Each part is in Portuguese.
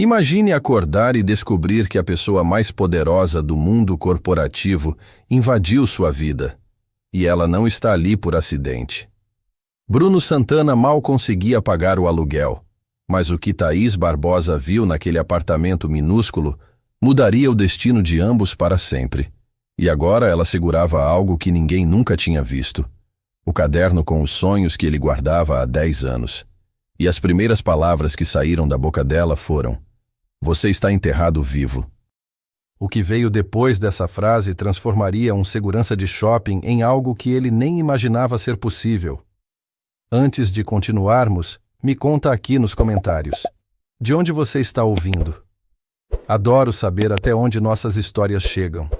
Imagine acordar e descobrir que a pessoa mais poderosa do mundo corporativo invadiu sua vida. E ela não está ali por acidente. Bruno Santana mal conseguia pagar o aluguel, mas o que Thaís Barbosa viu naquele apartamento minúsculo mudaria o destino de ambos para sempre. E agora ela segurava algo que ninguém nunca tinha visto. O caderno com os sonhos que ele guardava há 10 anos. E as primeiras palavras que saíram da boca dela foram: "Você está enterrado vivo." O que veio depois dessa frase transformaria um segurança de shopping em algo que ele nem imaginava ser possível. Antes de continuarmos, me conta aqui nos comentários. De onde você está ouvindo? Adoro saber até onde nossas histórias chegam.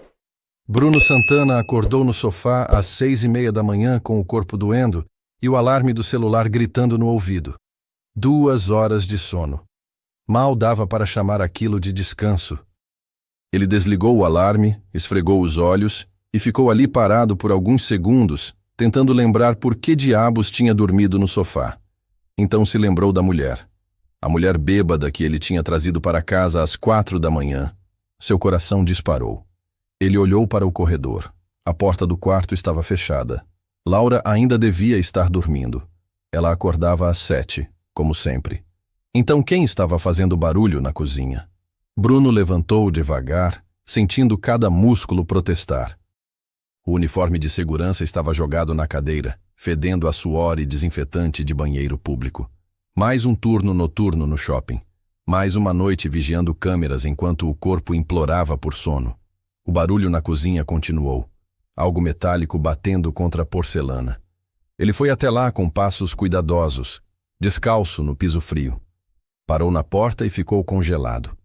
Bruno Santana acordou no sofá às 6:30 da manhã com o corpo doendo e o alarme do celular gritando no ouvido. 2 horas de sono. Mal dava para chamar aquilo de descanso. Ele desligou o alarme, esfregou os olhos e ficou ali parado por alguns segundos, tentando lembrar por que diabos tinha dormido no sofá. Então se lembrou da mulher. A mulher bêbada que ele tinha trazido para casa às 4 da manhã. Seu coração disparou. Ele olhou para o corredor. A porta do quarto estava fechada. Laura ainda devia estar dormindo. Ela acordava às 7, como sempre. Então quem estava fazendo barulho na cozinha? Bruno levantou devagar, sentindo cada músculo protestar. O uniforme de segurança estava jogado na cadeira, fedendo a suor e desinfetante de banheiro público. Mais um turno noturno no shopping. Mais uma noite vigiando câmeras enquanto o corpo implorava por sono. O barulho na cozinha continuou. Algo metálico batendo contra a porcelana. Ele foi até lá com passos cuidadosos, descalço no piso frio. Parou na porta e ficou congelado.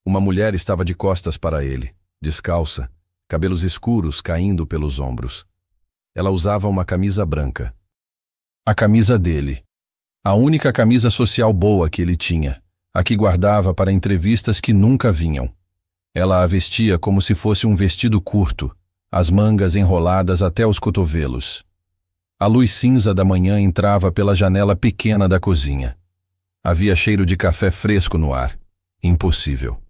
Uma mulher estava de costas para ele, descalça, cabelos escuros caindo pelos ombros. Ela usava uma camisa branca. A camisa dele. A única camisa social boa que ele tinha, a que guardava para entrevistas que nunca vinham. Ela a vestia como se fosse um vestido curto, as mangas enroladas até os cotovelos. A luz cinza da manhã entrava pela janela pequena da cozinha. Havia cheiro de café fresco no ar. Impossível.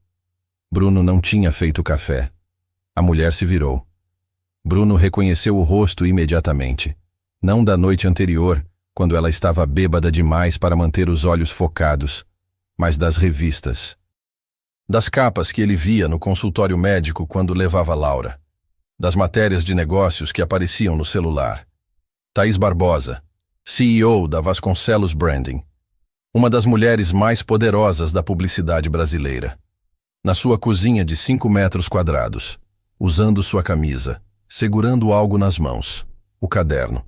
Bruno não tinha feito café. A mulher se virou. Bruno reconheceu o rosto imediatamente. Não da noite anterior, quando ela estava bêbada demais para manter os olhos focados, mas das revistas. Das capas que ele via no consultório médico quando levava Laura. Das matérias de negócios que apareciam no celular. Thaís Barbosa, CEO da Vasconcelos Branding. Uma das mulheres mais poderosas da publicidade brasileira. Na sua cozinha de 5 metros quadrados, usando sua camisa, segurando algo nas mãos. O caderno.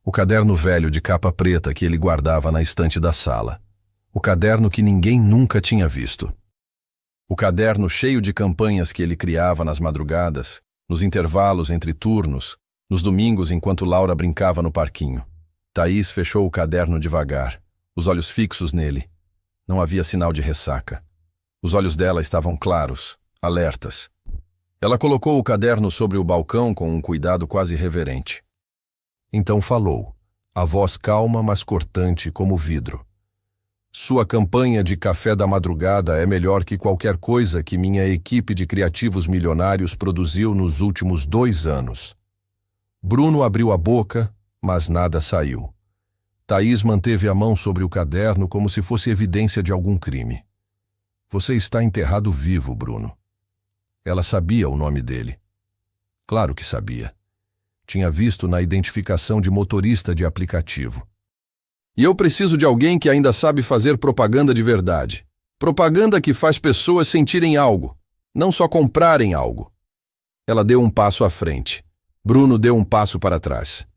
O caderno velho de capa preta que ele guardava na estante da sala. O caderno que ninguém nunca tinha visto. O caderno cheio de campanhas que ele criava nas madrugadas, nos intervalos entre turnos, nos domingos enquanto Laura brincava no parquinho. Thaís fechou o caderno devagar, os olhos fixos nele. Não havia sinal de ressaca. Os olhos dela estavam claros, alertas. Ela colocou o caderno sobre o balcão com um cuidado quase reverente. Então falou, a voz calma mas cortante como vidro. Sua campanha de café da madrugada é melhor que qualquer coisa que minha equipe de criativos milionários produziu nos últimos 2 anos. Bruno abriu a boca, mas nada saiu. Thaís manteve a mão sobre o caderno como se fosse evidência de algum crime. Você está enterrado vivo, Bruno. Ela sabia o nome dele. Claro que sabia. Tinha visto na identificação de motorista de aplicativo. E eu preciso de alguém que ainda sabe fazer propaganda de verdade. Propaganda que faz pessoas sentirem algo, não só comprarem algo. Ela deu um passo à frente. Bruno deu um passo para trás.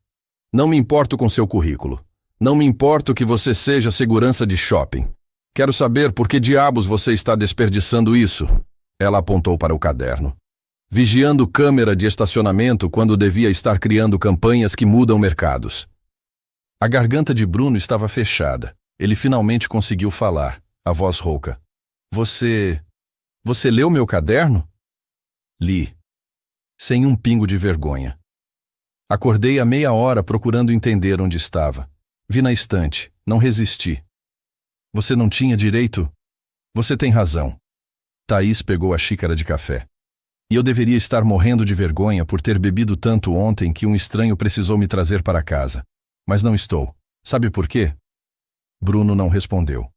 Não me importo com seu currículo. Não me importo que você seja segurança de shopping. Quero saber por que diabos você está desperdiçando isso. Ela apontou para o caderno. Vigiando câmera de estacionamento quando devia estar criando campanhas que mudam mercados. A garganta de Bruno estava fechada. Ele finalmente conseguiu falar, a voz rouca. Você leu meu caderno? Li. Sem um pingo de vergonha. Acordei há meia hora procurando entender onde estava. Vi na estante, não resisti. Você não tinha direito? Você tem razão. Thaís pegou a xícara de café. E eu deveria estar morrendo de vergonha por ter bebido tanto ontem que um estranho precisou me trazer para casa. Mas não estou. Sabe por quê? Bruno não respondeu.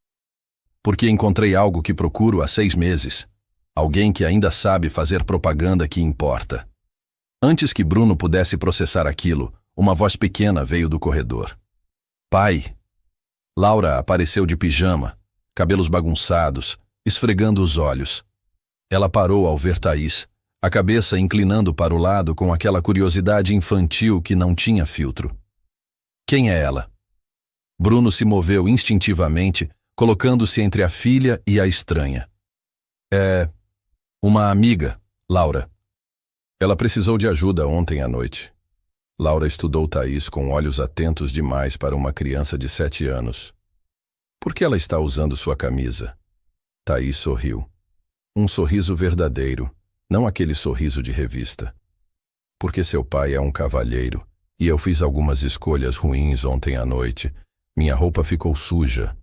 Porque encontrei algo que procuro há 6 meses. Alguém que ainda sabe fazer propaganda que importa. Antes que Bruno pudesse processar aquilo, uma voz pequena veio do corredor. Pai! Laura apareceu de pijama, cabelos bagunçados, esfregando os olhos. Ela parou ao ver Thaís, a cabeça inclinando para o lado com aquela curiosidade infantil que não tinha filtro. Quem é ela? Bruno se moveu instintivamente, colocando-se entre a filha e a estranha. É uma amiga, Laura. Ela precisou de ajuda ontem à noite. Laura estudou Thaís com olhos atentos demais para uma criança de 7 anos. Por que ela está usando sua camisa? Thaís sorriu. Um sorriso verdadeiro, não aquele sorriso de revista. Porque seu pai é um cavalheiro, e eu fiz algumas escolhas ruins ontem à noite. Minha roupa ficou suja.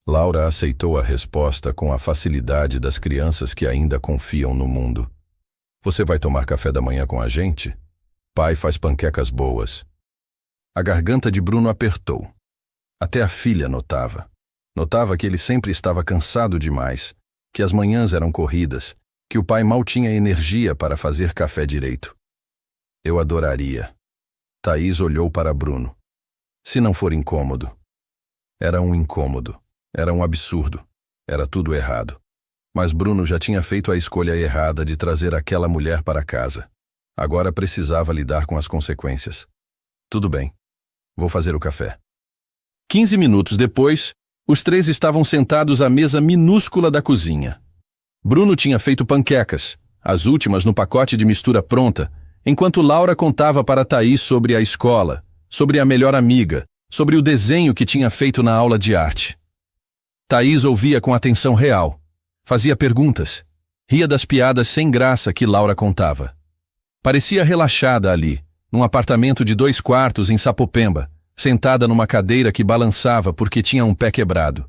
Laura aceitou a resposta com a facilidade das crianças que ainda confiam no mundo. Você vai tomar café da manhã com a gente? Pai faz panquecas boas. A garganta de Bruno apertou. Até a filha notava. Notava que ele sempre estava cansado demais, que as manhãs eram corridas, que o pai mal tinha energia para fazer café direito. Eu adoraria. Thaís olhou para Bruno. Se não for incômodo. Era um incômodo. Era um absurdo. Era tudo errado. Mas Bruno já tinha feito a escolha errada de trazer aquela mulher para casa. Agora precisava lidar com as consequências. Tudo bem. Vou fazer o café. 15 minutos depois, os 3 estavam sentados à mesa minúscula da cozinha. Bruno tinha feito panquecas, as últimas no pacote de mistura pronta, enquanto Laura contava para Thaís sobre a escola, sobre a melhor amiga, sobre o desenho que tinha feito na aula de arte. Thaís ouvia com atenção real, fazia perguntas, ria das piadas sem graça que Laura contava. Parecia relaxada ali, num apartamento de 2 quartos em Sapopemba, sentada numa cadeira que balançava porque tinha um pé quebrado.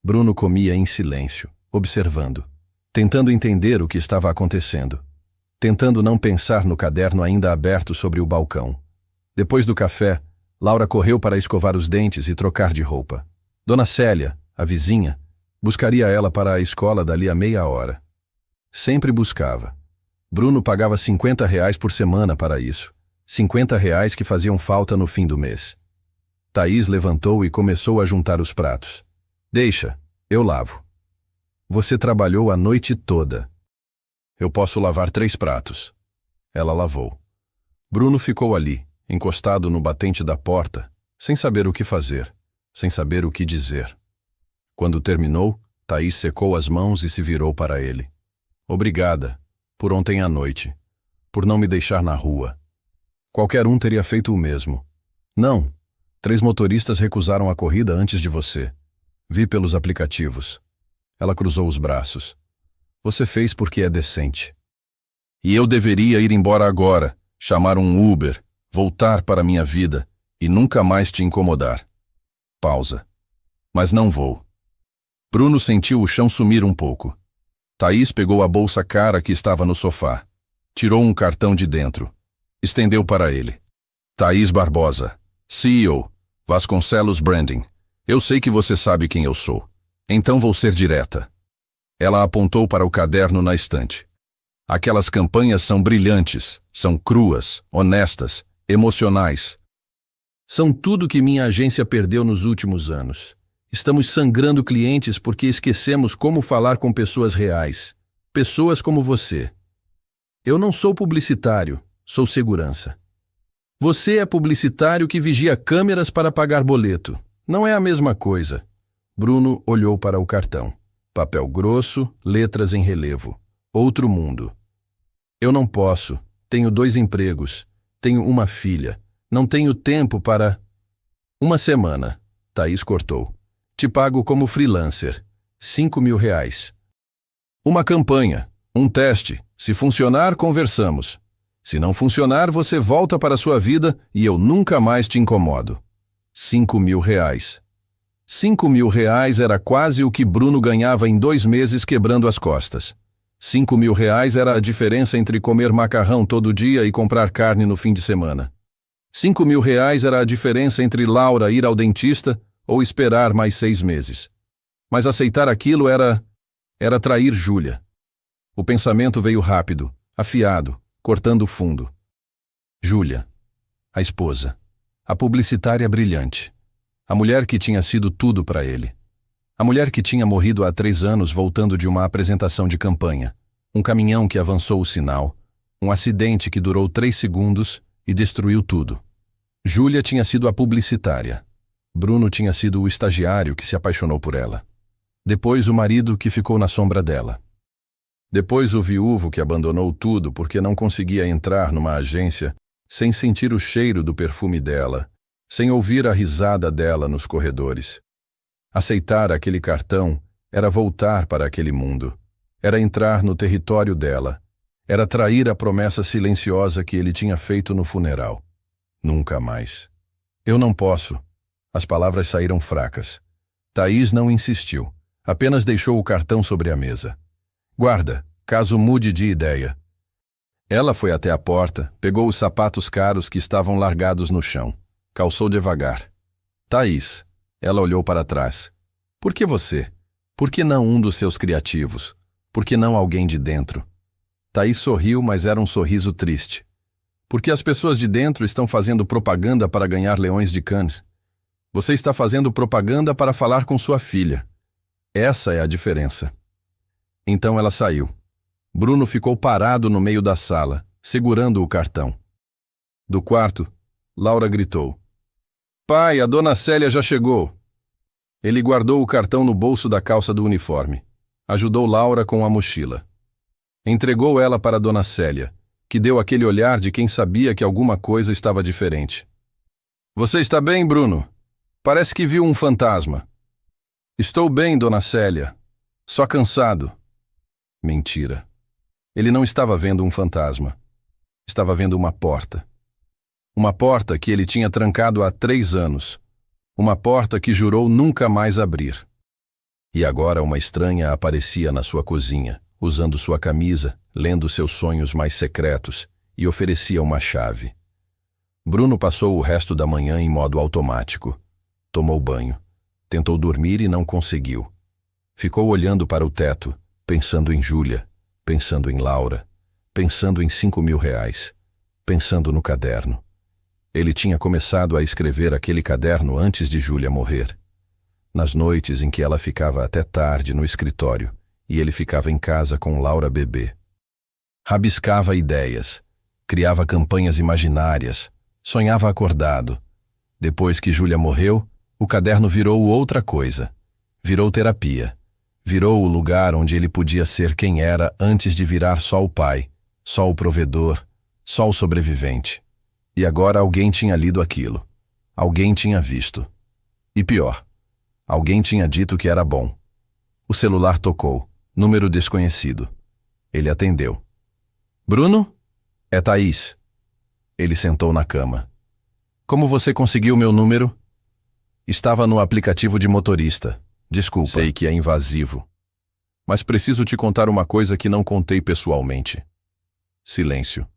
Bruno comia em silêncio, observando, tentando entender o que estava acontecendo, tentando não pensar no caderno ainda aberto sobre o balcão. Depois do café, Laura correu para escovar os dentes e trocar de roupa. Dona Célia, a vizinha, buscaria ela para a escola dali a meia hora. Sempre buscava. Bruno pagava R$ 50 por semana para isso. R$ 50 que faziam falta no fim do mês. Thaís levantou e começou a juntar os pratos. Deixa, eu lavo. Você trabalhou a noite toda. Eu posso lavar 3 pratos. Ela lavou. Bruno ficou ali, encostado no batente da porta, sem saber o que fazer, sem saber o que dizer. Quando terminou, Thaís secou as mãos e se virou para ele. Obrigada, por ontem à noite, por não me deixar na rua. Qualquer um teria feito o mesmo. Não, 3 motoristas recusaram a corrida antes de você. Vi pelos aplicativos. Ela cruzou os braços. Você fez porque é decente. E eu deveria ir embora agora, chamar um Uber, voltar para minha vida e nunca mais te incomodar. Pausa. Mas não vou. Bruno sentiu o chão sumir um pouco. Thaís pegou a bolsa cara que estava no sofá. Tirou um cartão de dentro. Estendeu para ele. Thaís Barbosa, CEO, Vasconcelos Branding. Eu sei que você sabe quem eu sou. Então vou ser direta. Ela apontou para o caderno na estante. Aquelas campanhas são brilhantes, são cruas, honestas, emocionais. São tudo que minha agência perdeu nos últimos anos. Estamos sangrando clientes porque esquecemos como falar com pessoas reais. Pessoas como você. Eu não sou publicitário, sou segurança. Você é publicitário que vigia câmeras para pagar boleto. Não é a mesma coisa. Bruno olhou para o cartão. Papel grosso, letras em relevo. Outro mundo. Eu não posso. Tenho 2 empregos. Tenho uma filha. Não tenho tempo para... 1 semana. Thaís cortou. Te pago como freelancer. R$ 5.000. Uma campanha. Um teste. Se funcionar, conversamos. Se não funcionar, você volta para a sua vida e eu nunca mais te incomodo. R$ 5.000. R$ 5.000 era quase o que Bruno ganhava em 2 meses quebrando as costas. R$ 5.000 era a diferença entre comer macarrão todo dia e comprar carne no fim de semana. R$ 5.000 era a diferença entre Laura ir ao dentista ou esperar mais 6 meses. Mas aceitar aquilo era trair Júlia. O pensamento veio rápido, afiado, cortando fundo. Júlia, a esposa, a publicitária brilhante, a mulher que tinha sido tudo para ele. A mulher que tinha morrido há 3 anos voltando de uma apresentação de campanha, um caminhão que avançou o sinal, um acidente que durou 3 segundos e destruiu tudo. Júlia tinha sido a publicitária. Bruno tinha sido o estagiário que se apaixonou por ela. Depois o marido que ficou na sombra dela. Depois o viúvo que abandonou tudo porque não conseguia entrar numa agência sem sentir o cheiro do perfume dela, sem ouvir a risada dela nos corredores. Aceitar aquele cartão era voltar para aquele mundo, era entrar no território dela, era trair a promessa silenciosa que ele tinha feito no funeral. Nunca mais. Eu não posso. As palavras saíram fracas. Thaís não insistiu, apenas deixou o cartão sobre a mesa. Guarda, caso mude de ideia. Ela foi até a porta, pegou os sapatos caros que estavam largados no chão. Calçou devagar. Thaís. Ela olhou para trás. Por que você? Por que não um dos seus criativos? Por que não alguém de dentro? Thaís sorriu, mas era um sorriso triste. Porque as pessoas de dentro estão fazendo propaganda para ganhar leões de Cannes. Você está fazendo propaganda para falar com sua filha. Essa é a diferença. Então ela saiu. Bruno ficou parado no meio da sala, segurando o cartão. Do quarto, Laura gritou. Pai, a dona Célia já chegou. Ele guardou o cartão no bolso da calça do uniforme. Ajudou Laura com a mochila. Entregou ela para a dona Célia, que deu aquele olhar de quem sabia que alguma coisa estava diferente. Você está bem, Bruno? Parece que viu um fantasma. Estou bem, dona Célia. Só cansado. Mentira. Ele não estava vendo um fantasma. Estava vendo uma porta. Uma porta que ele tinha trancado há 3 anos. Uma porta que jurou nunca mais abrir. E agora uma estranha aparecia na sua cozinha, usando sua camisa, lendo seus sonhos mais secretos, e oferecia uma chave. Bruno passou o resto da manhã em modo automático. Tomou banho. Tentou dormir e não conseguiu. Ficou olhando para o teto, pensando em Júlia, pensando em Laura, pensando em R$ 5.000, pensando no caderno. Ele tinha começado a escrever aquele caderno antes de Júlia morrer. Nas noites em que ela ficava até tarde no escritório e ele ficava em casa com Laura bebê. Rabiscava ideias, criava campanhas imaginárias, sonhava acordado. Depois que Júlia morreu, o caderno virou outra coisa. Virou terapia. Virou o lugar onde ele podia ser quem era antes de virar só o pai, só o provedor, só o sobrevivente. E agora alguém tinha lido aquilo. Alguém tinha visto. E pior, alguém tinha dito que era bom. O celular tocou. Número desconhecido. Ele atendeu. Bruno? É Thaís. Ele sentou na cama. Como você conseguiu meu número? Estava no aplicativo de motorista. Desculpa. Sei que é invasivo. Mas preciso te contar uma coisa que não contei pessoalmente. Silêncio.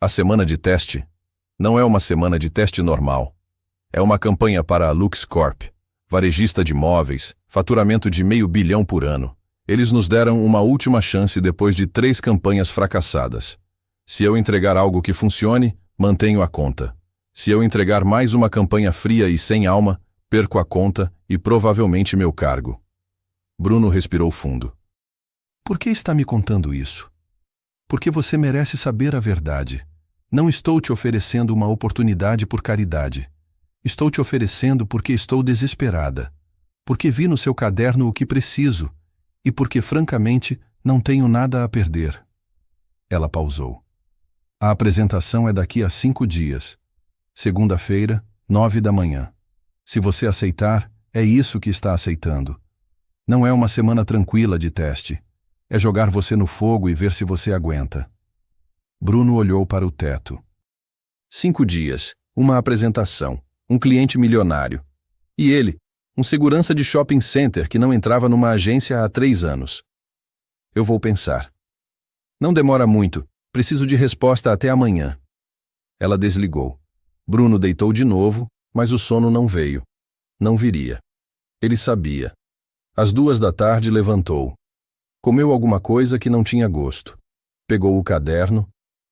A semana de teste não é uma semana de teste normal. É uma campanha para a LuxCorp, varejista de móveis, faturamento de R$500 milhão por ano. Eles nos deram uma última chance depois de 3 campanhas fracassadas. Se eu entregar algo que funcione, mantenho a conta. Se eu entregar mais uma campanha fria e sem alma, perco a conta e provavelmente meu cargo. Bruno respirou fundo. Por que está me contando isso? Porque você merece saber a verdade. Não estou te oferecendo uma oportunidade por caridade. Estou te oferecendo porque estou desesperada. Porque vi no seu caderno o que preciso e porque, francamente, não tenho nada a perder. Ela pausou. A apresentação é daqui a 5 dias. Segunda-feira, 9 da manhã. Se você aceitar, é isso que está aceitando. Não é uma semana tranquila de teste. É jogar você no fogo e ver se você aguenta. Bruno olhou para o teto. 5 dias, uma apresentação, um cliente milionário. E ele, Um segurança de shopping center que não entrava numa agência há 3 anos. Eu vou pensar. Não demora muito. Preciso de resposta até amanhã. Ela desligou. Bruno deitou de novo, mas o sono não veio. Não viria. Ele sabia. Às 2 da tarde levantou. Comeu alguma coisa que não tinha gosto. Pegou o caderno,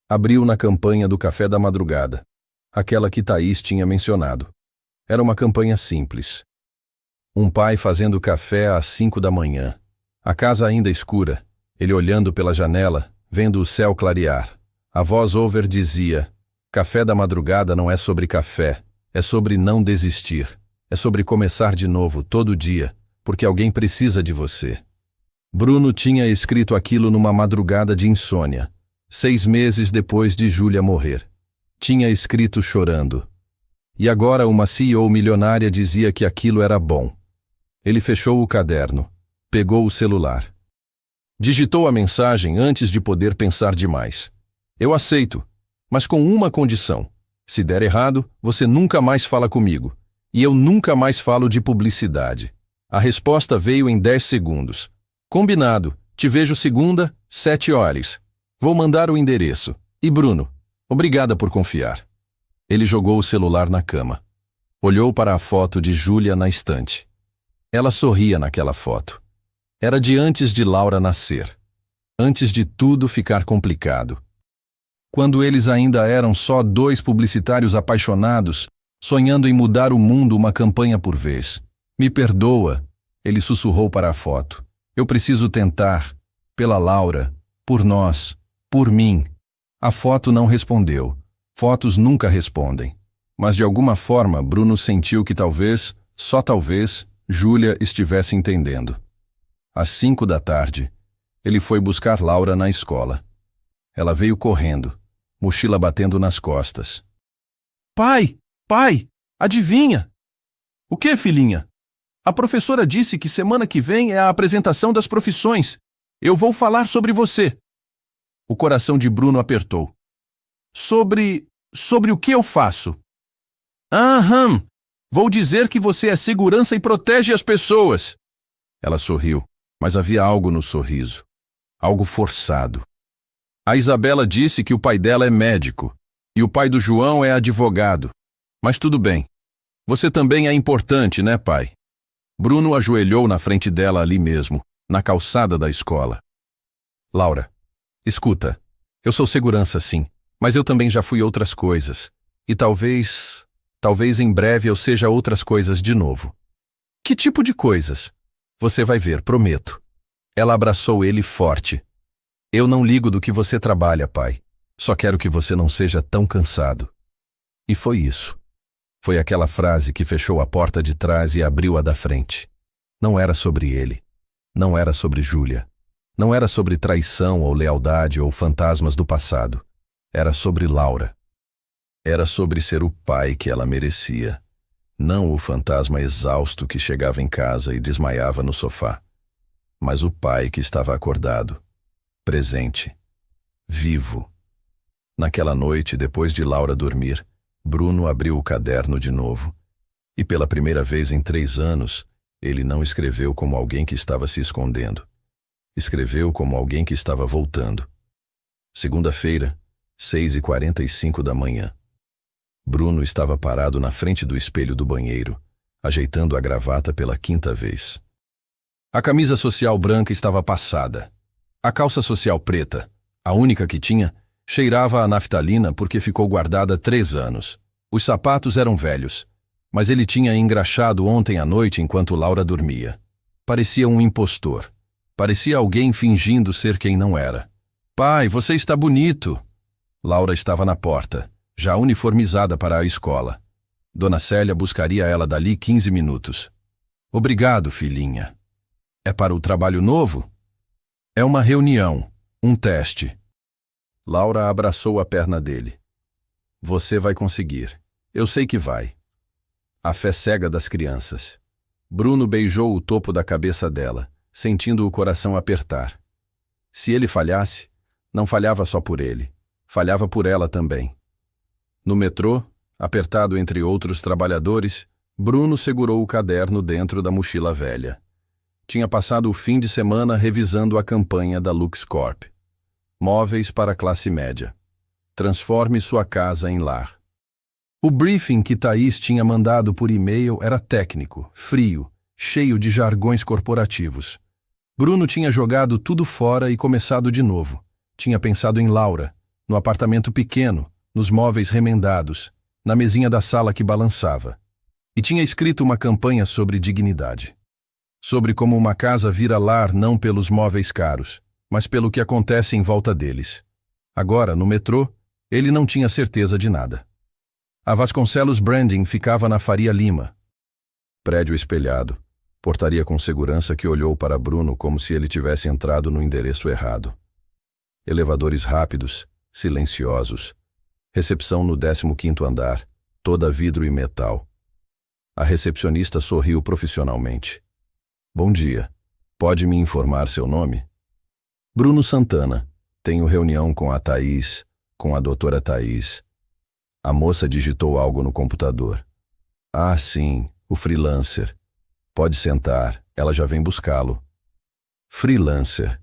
abriu na campanha do café da madrugada. Aquela que Thaís tinha mencionado. Era uma campanha simples. Um pai fazendo café às 5 da manhã. A casa ainda escura. Ele olhando pela janela, vendo o céu clarear. A voz-over dizia: café da madrugada não é sobre café, é sobre não desistir. É sobre começar de novo todo dia, porque alguém precisa de você. Bruno tinha escrito aquilo numa madrugada de insônia, 6 meses depois de Júlia morrer. Tinha escrito chorando. E agora uma CEO milionária dizia que aquilo era bom. Ele fechou o caderno, pegou o celular. Digitou a mensagem antes de poder pensar demais. Eu aceito, mas com uma condição. Se der errado, você nunca mais fala comigo. E eu nunca mais falo de publicidade. A resposta veio em 10 segundos. Combinado, te vejo segunda, 7 horas. Vou mandar o endereço. E Bruno, obrigada por confiar. Ele jogou o celular na cama. Olhou para a foto de Júlia na estante. Ela sorria naquela foto. Era de antes de Laura nascer. Antes de tudo ficar complicado. Quando eles ainda eram só 2 publicitários apaixonados, sonhando em mudar o mundo uma campanha por vez. Me perdoa, ele sussurrou para a foto. Eu preciso tentar. Pela Laura. Por nós. Por mim. A foto não respondeu. Fotos nunca respondem. Mas de alguma forma, Bruno sentiu que talvez, só talvez, Júlia estivesse entendendo. Às 5 da tarde, ele foi buscar Laura na escola. Ela veio correndo, mochila batendo nas costas. Pai! Pai! Adivinha? O que, filhinha? A professora disse que semana que vem é a apresentação das profissões. Eu vou falar sobre você. O coração de Bruno apertou. Sobre o que eu faço? Aham! Vou dizer que você é segurança e protege as pessoas. Ela sorriu. Mas havia algo no sorriso. Algo forçado. A Isabela disse que o pai dela é médico. E o pai do João é advogado. Mas tudo bem. Você também é importante, né, pai? Bruno ajoelhou na frente dela ali mesmo, na calçada da escola. Laura, escuta. Eu sou segurança, sim. Mas eu também já fui outras coisas. E talvez em breve eu seja outras coisas de novo. Que tipo de coisas? Você vai ver, prometo. Ela abraçou ele forte. Eu não ligo do que você trabalha, pai. Só quero que você não seja tão cansado. E foi isso. Foi aquela frase que fechou a porta de trás e abriu a da frente. Não era sobre ele. Não era sobre Júlia. Não era sobre traição ou lealdade ou fantasmas do passado. Era sobre Laura. Era sobre ser o pai que ela merecia. Não o fantasma exausto que chegava em casa e desmaiava no sofá, mas o pai que estava acordado, presente, vivo. Naquela noite, depois de Laura dormir, Bruno abriu o caderno de novo. E pela primeira vez em 3 anos, ele não escreveu como alguém que estava se escondendo. Escreveu como alguém que estava voltando. Segunda-feira, 6h45 da manhã. Bruno estava parado na frente do espelho do banheiro, ajeitando a gravata pela 5ª vez. A camisa social branca estava passada. A calça social preta, a única que tinha, cheirava a naftalina porque ficou guardada 3 anos. Os sapatos eram velhos, mas ele tinha engraxado ontem à noite enquanto Laura dormia. Parecia um impostor. Parecia alguém fingindo ser quem não era. Pai, você está bonito! Laura estava na porta, já uniformizada para a escola. Dona Célia buscaria ela dali 15 minutos. Obrigado, filhinha. É para o trabalho novo? É uma reunião, um teste. Laura abraçou a perna dele. Você vai conseguir. Eu sei que vai. A fé cega das crianças. Bruno beijou o topo da cabeça dela, sentindo o coração apertar. Se ele falhasse, não falhava só por ele, falhava por ela também. No metrô, apertado entre outros trabalhadores, Bruno segurou o caderno dentro da mochila velha. Tinha passado o fim de semana revisando a campanha da LuxCorp. Móveis para a classe média. Transforme sua casa em lar. O briefing que Thaís tinha mandado por e-mail era técnico, frio, cheio de jargões corporativos. Bruno tinha jogado tudo fora e começado de novo. Tinha pensado em Laura, no apartamento pequeno, nos móveis remendados, na mesinha da sala que balançava. E tinha escrito uma campanha sobre dignidade. Sobre como uma casa vira lar não pelos móveis caros, mas pelo que acontece em volta deles. Agora, no metrô, ele não tinha certeza de nada. A Vasconcelos Branding ficava na Faria Lima. Prédio espelhado. Portaria com segurança que olhou para Bruno como se ele tivesse entrado no endereço errado. Elevadores rápidos, silenciosos. Recepção no 15º andar, toda vidro e metal. A recepcionista sorriu profissionalmente. Bom dia. Pode me informar seu nome? Bruno Santana. Tenho reunião com a Thaís, com a doutora Thaís. A moça digitou algo no computador. Ah, sim, o freelancer. Pode sentar, ela já vem buscá-lo. Freelancer.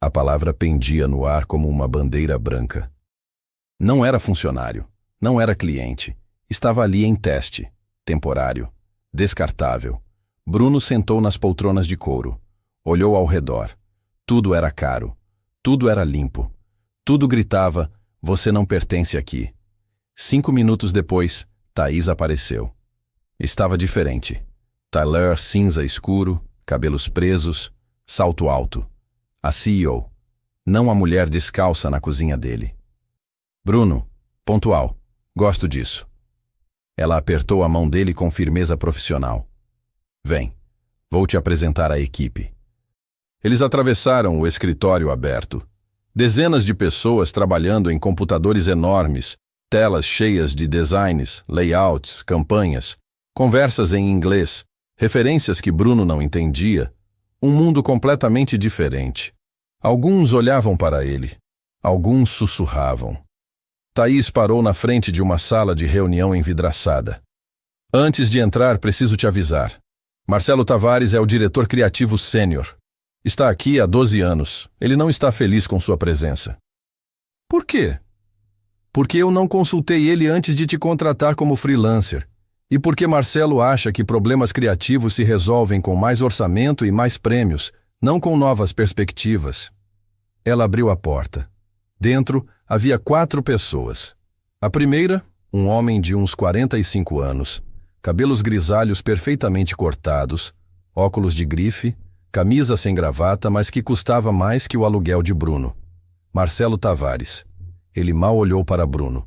A palavra pendia no ar como uma bandeira branca. Não era funcionário, não era cliente. Estava ali em teste, temporário, descartável. Bruno sentou nas poltronas de couro. Olhou ao redor. Tudo era caro. Tudo era limpo. Tudo gritava, você não pertence aqui. 5 minutos depois, Thaís apareceu. Estava diferente. Tailleur cinza escuro, cabelos presos, salto alto. A CEO, não a mulher descalça na cozinha dele. Bruno, pontual, gosto disso. Ela apertou a mão dele com firmeza profissional. Vem, vou te apresentar a equipe. Eles atravessaram o escritório aberto. Dezenas de pessoas trabalhando em computadores enormes, telas cheias de designs, layouts, campanhas, conversas em inglês, referências que Bruno não entendia, um mundo completamente diferente. Alguns olhavam para ele, alguns sussurravam. Thaís parou na frente de uma sala de reunião envidraçada. Antes de entrar, preciso te avisar. Marcelo Tavares é o diretor criativo sênior. Está aqui há 12 anos. Ele não está feliz com sua presença. Por quê? Porque eu não consultei ele antes de te contratar como freelancer. E porque Marcelo acha que problemas criativos se resolvem com mais orçamento e mais prêmios, não com novas perspectivas. Ela abriu a porta. Dentro havia 4 pessoas. A primeira, um homem de uns 45 anos, cabelos grisalhos perfeitamente cortados, óculos de grife, camisa sem gravata, mas que custava mais que o aluguel de Bruno. Marcelo Tavares. Ele mal olhou para Bruno.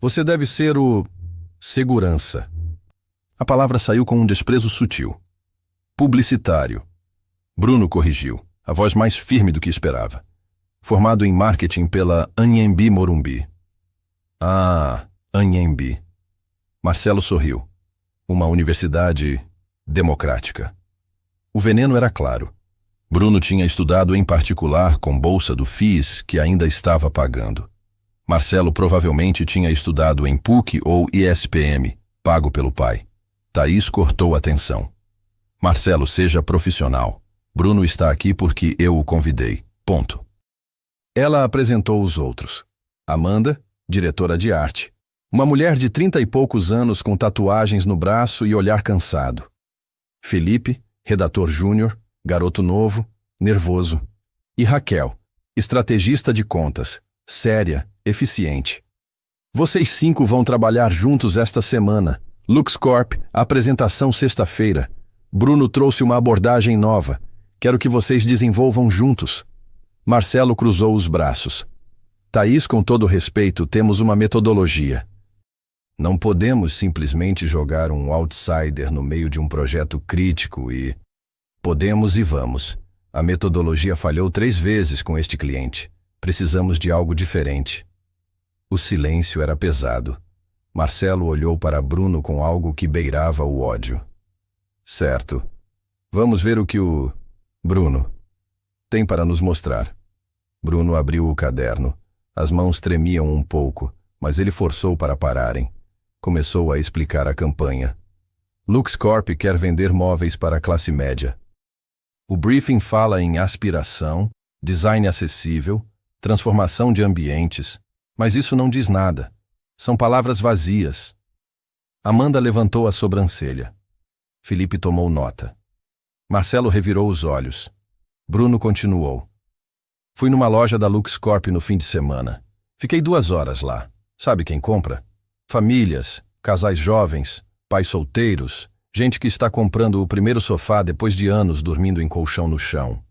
Você deve ser o... segurança. A palavra saiu com um desprezo sutil. Publicitário. Bruno corrigiu, a voz mais firme do que esperava. Formado em marketing pela Anhembi Morumbi. Ah, Anhembi. Marcelo sorriu. Uma universidade democrática. O veneno era claro. Bruno tinha estudado em particular com bolsa do FIS que ainda estava pagando. Marcelo provavelmente tinha estudado em PUC ou ISPM, pago pelo pai. Thaís cortou a tensão. Marcelo, seja profissional. Bruno está aqui porque eu o convidei. Ponto. Ela apresentou os outros. Amanda, diretora de arte. Uma mulher de 30 e poucos anos com tatuagens no braço e olhar cansado. Felipe, redator júnior, garoto novo, nervoso. E Raquel, estrategista de contas, séria, eficiente. Vocês 5 vão trabalhar juntos esta semana. LuxCorp, apresentação sexta-feira. Bruno trouxe uma abordagem nova. Quero que vocês desenvolvam juntos. Marcelo cruzou os braços. Thaís, com todo respeito, temos uma metodologia. Não podemos simplesmente jogar um outsider no meio de um projeto crítico e... Podemos e vamos. A metodologia falhou 3 vezes com este cliente. Precisamos de algo diferente. O silêncio era pesado. Marcelo olhou para Bruno com algo que beirava o ódio. Certo. Vamos ver o que o... Bruno tem para nos mostrar. Bruno abriu o caderno. As mãos tremiam um pouco, mas ele forçou para pararem. Começou a explicar a campanha. LuxCorp quer vender móveis para a classe média. O briefing fala em aspiração, design acessível, transformação de ambientes, mas isso não diz nada. São palavras vazias. Amanda levantou a sobrancelha. Felipe tomou nota. Marcelo revirou os olhos. Bruno continuou. Fui numa loja da LuxCorp no fim de semana. Fiquei 2 horas lá. Sabe quem compra? Famílias, casais jovens, pais solteiros, gente que está comprando o primeiro sofá depois de anos dormindo em colchão no chão.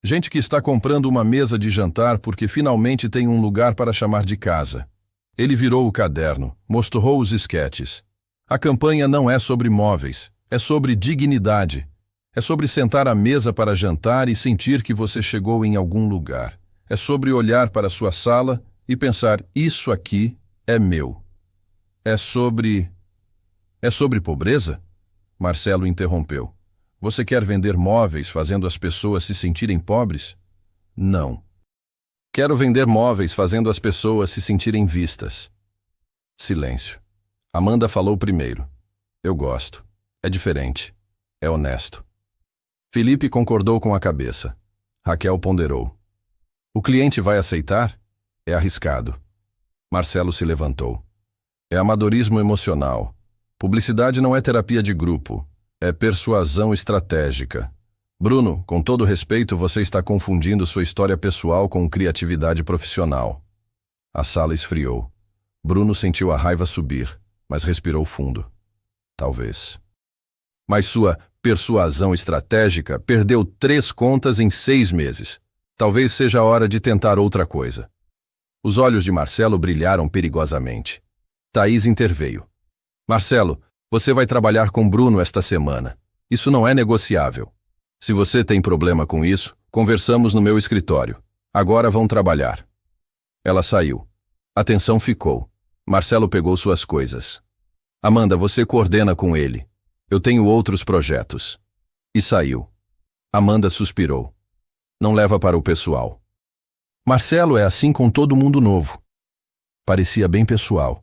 Gente que está comprando uma mesa de jantar porque finalmente tem um lugar para chamar de casa. Ele virou o caderno, mostrou os esquetes. A campanha não é sobre móveis, é sobre dignidade. É sobre sentar à mesa para jantar e sentir que você chegou em algum lugar. É sobre olhar para sua sala e pensar, isso aqui é meu. É sobre pobreza? Marcelo interrompeu. Você quer vender móveis fazendo as pessoas se sentirem pobres? Não. Quero vender móveis fazendo as pessoas se sentirem vistas. Silêncio. Amanda falou primeiro. Eu gosto. É diferente. É honesto. Felipe concordou com a cabeça. Raquel ponderou. O cliente vai aceitar? É arriscado. Marcelo se levantou. É amadorismo emocional. Publicidade não é terapia de grupo. É persuasão estratégica. Bruno, com todo respeito, você está confundindo sua história pessoal com criatividade profissional. A sala esfriou. Bruno sentiu a raiva subir, mas respirou fundo. Talvez. Mas sua persuasão estratégica perdeu 3 contas em 6 meses. Talvez seja a hora de tentar outra coisa. Os olhos de Marcelo brilharam perigosamente. Thaís interveio. Marcelo, você vai trabalhar com Bruno esta semana. Isso não é negociável. Se você tem problema com isso, conversamos no meu escritório. Agora vão trabalhar. Ela saiu. A tensão ficou. Marcelo pegou suas coisas. Amanda, você coordena com ele. Eu tenho outros projetos. E saiu. Amanda suspirou. Não leva para o pessoal. Marcelo é assim com todo mundo novo. Parecia bem pessoal.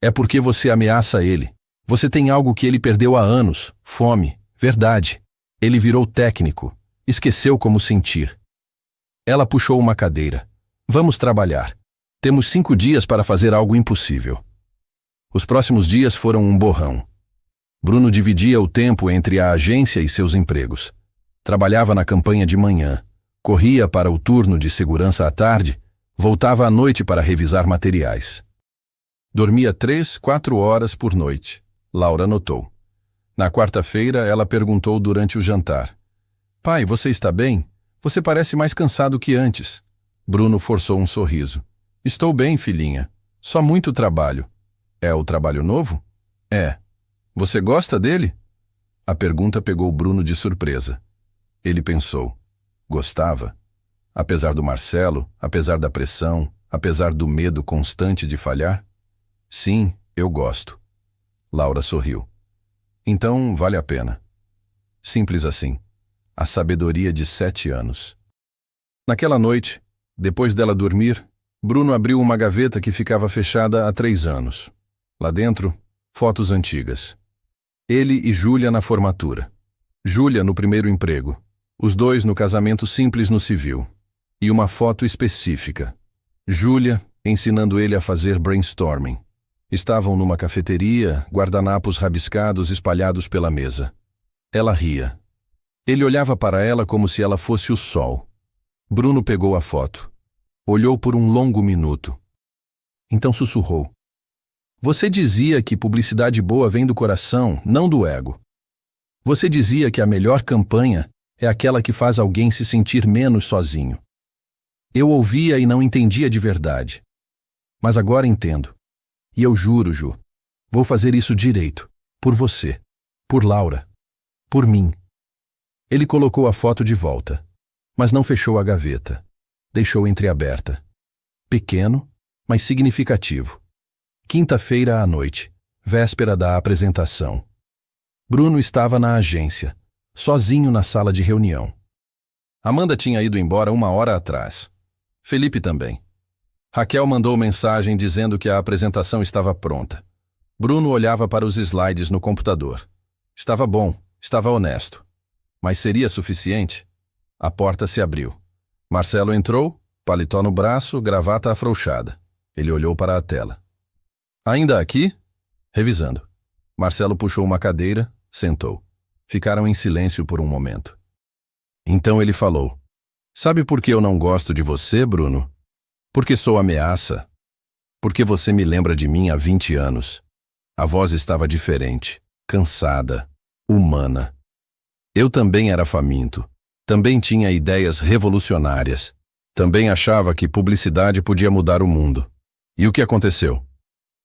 É porque você ameaça ele. Você tem algo que ele perdeu há anos. Fome. Verdade. Ele virou técnico. Esqueceu como sentir. Ela puxou uma cadeira. Vamos trabalhar. Temos 5 dias para fazer algo impossível. Os próximos dias foram um borrão. Bruno dividia o tempo entre a agência e seus empregos. Trabalhava na campanha de manhã, corria para o turno de segurança à tarde, voltava à noite para revisar materiais. Dormia 3, 4 horas por noite. Laura notou. Na quarta-feira, ela perguntou durante o jantar. Pai, você está bem? Você parece mais cansado que antes. Bruno forçou um sorriso. Estou bem, filhinha. Só muito trabalho. É o trabalho novo? É. Você gosta dele? A pergunta pegou Bruno de surpresa. Ele pensou. Gostava? Apesar do Marcelo, apesar da pressão, apesar do medo constante de falhar? Sim, eu gosto. Laura sorriu. Então, vale a pena. Simples assim. A sabedoria de 7 anos. Naquela noite, depois dela dormir, Bruno abriu uma gaveta que ficava fechada há 3 anos. Lá dentro, fotos antigas. Ele e Júlia na formatura. Júlia no primeiro emprego. Os dois no casamento simples no civil. E uma foto específica. Júlia ensinando ele a fazer brainstorming. Estavam numa cafeteria, guardanapos rabiscados espalhados pela mesa. Ela ria. Ele olhava para ela como se ela fosse o sol. Bruno pegou a foto. Olhou por um longo minuto. Então sussurrou. Você dizia que publicidade boa vem do coração, não do ego. Você dizia que a melhor campanha é aquela que faz alguém se sentir menos sozinho. Eu ouvia e não entendia de verdade. Mas agora entendo. E eu juro, Ju, vou fazer isso direito. Por você. Por Laura. Por mim. Ele colocou a foto de volta, mas não fechou a gaveta. Deixou entreaberta. Pequeno, mas significativo. Quinta-feira à noite, véspera da apresentação. Bruno estava na agência, sozinho na sala de reunião. Amanda tinha ido embora 1 hora atrás. Felipe também. Raquel mandou mensagem dizendo que a apresentação estava pronta. Bruno olhava para os slides no computador. Estava bom, estava honesto. Mas seria suficiente? A porta se abriu. Marcelo entrou, paletó no braço, gravata afrouxada. Ele olhou para a tela. Ainda aqui? Revisando. Marcelo puxou uma cadeira, sentou. Ficaram em silêncio por um momento. Então ele falou: Sabe por que eu não gosto de você, Bruno? Porque sou ameaça. Porque você me lembra de mim há 20 anos. A voz estava diferente, cansada, humana. Eu também era faminto. Também tinha ideias revolucionárias. Também achava que publicidade podia mudar o mundo. E o que aconteceu?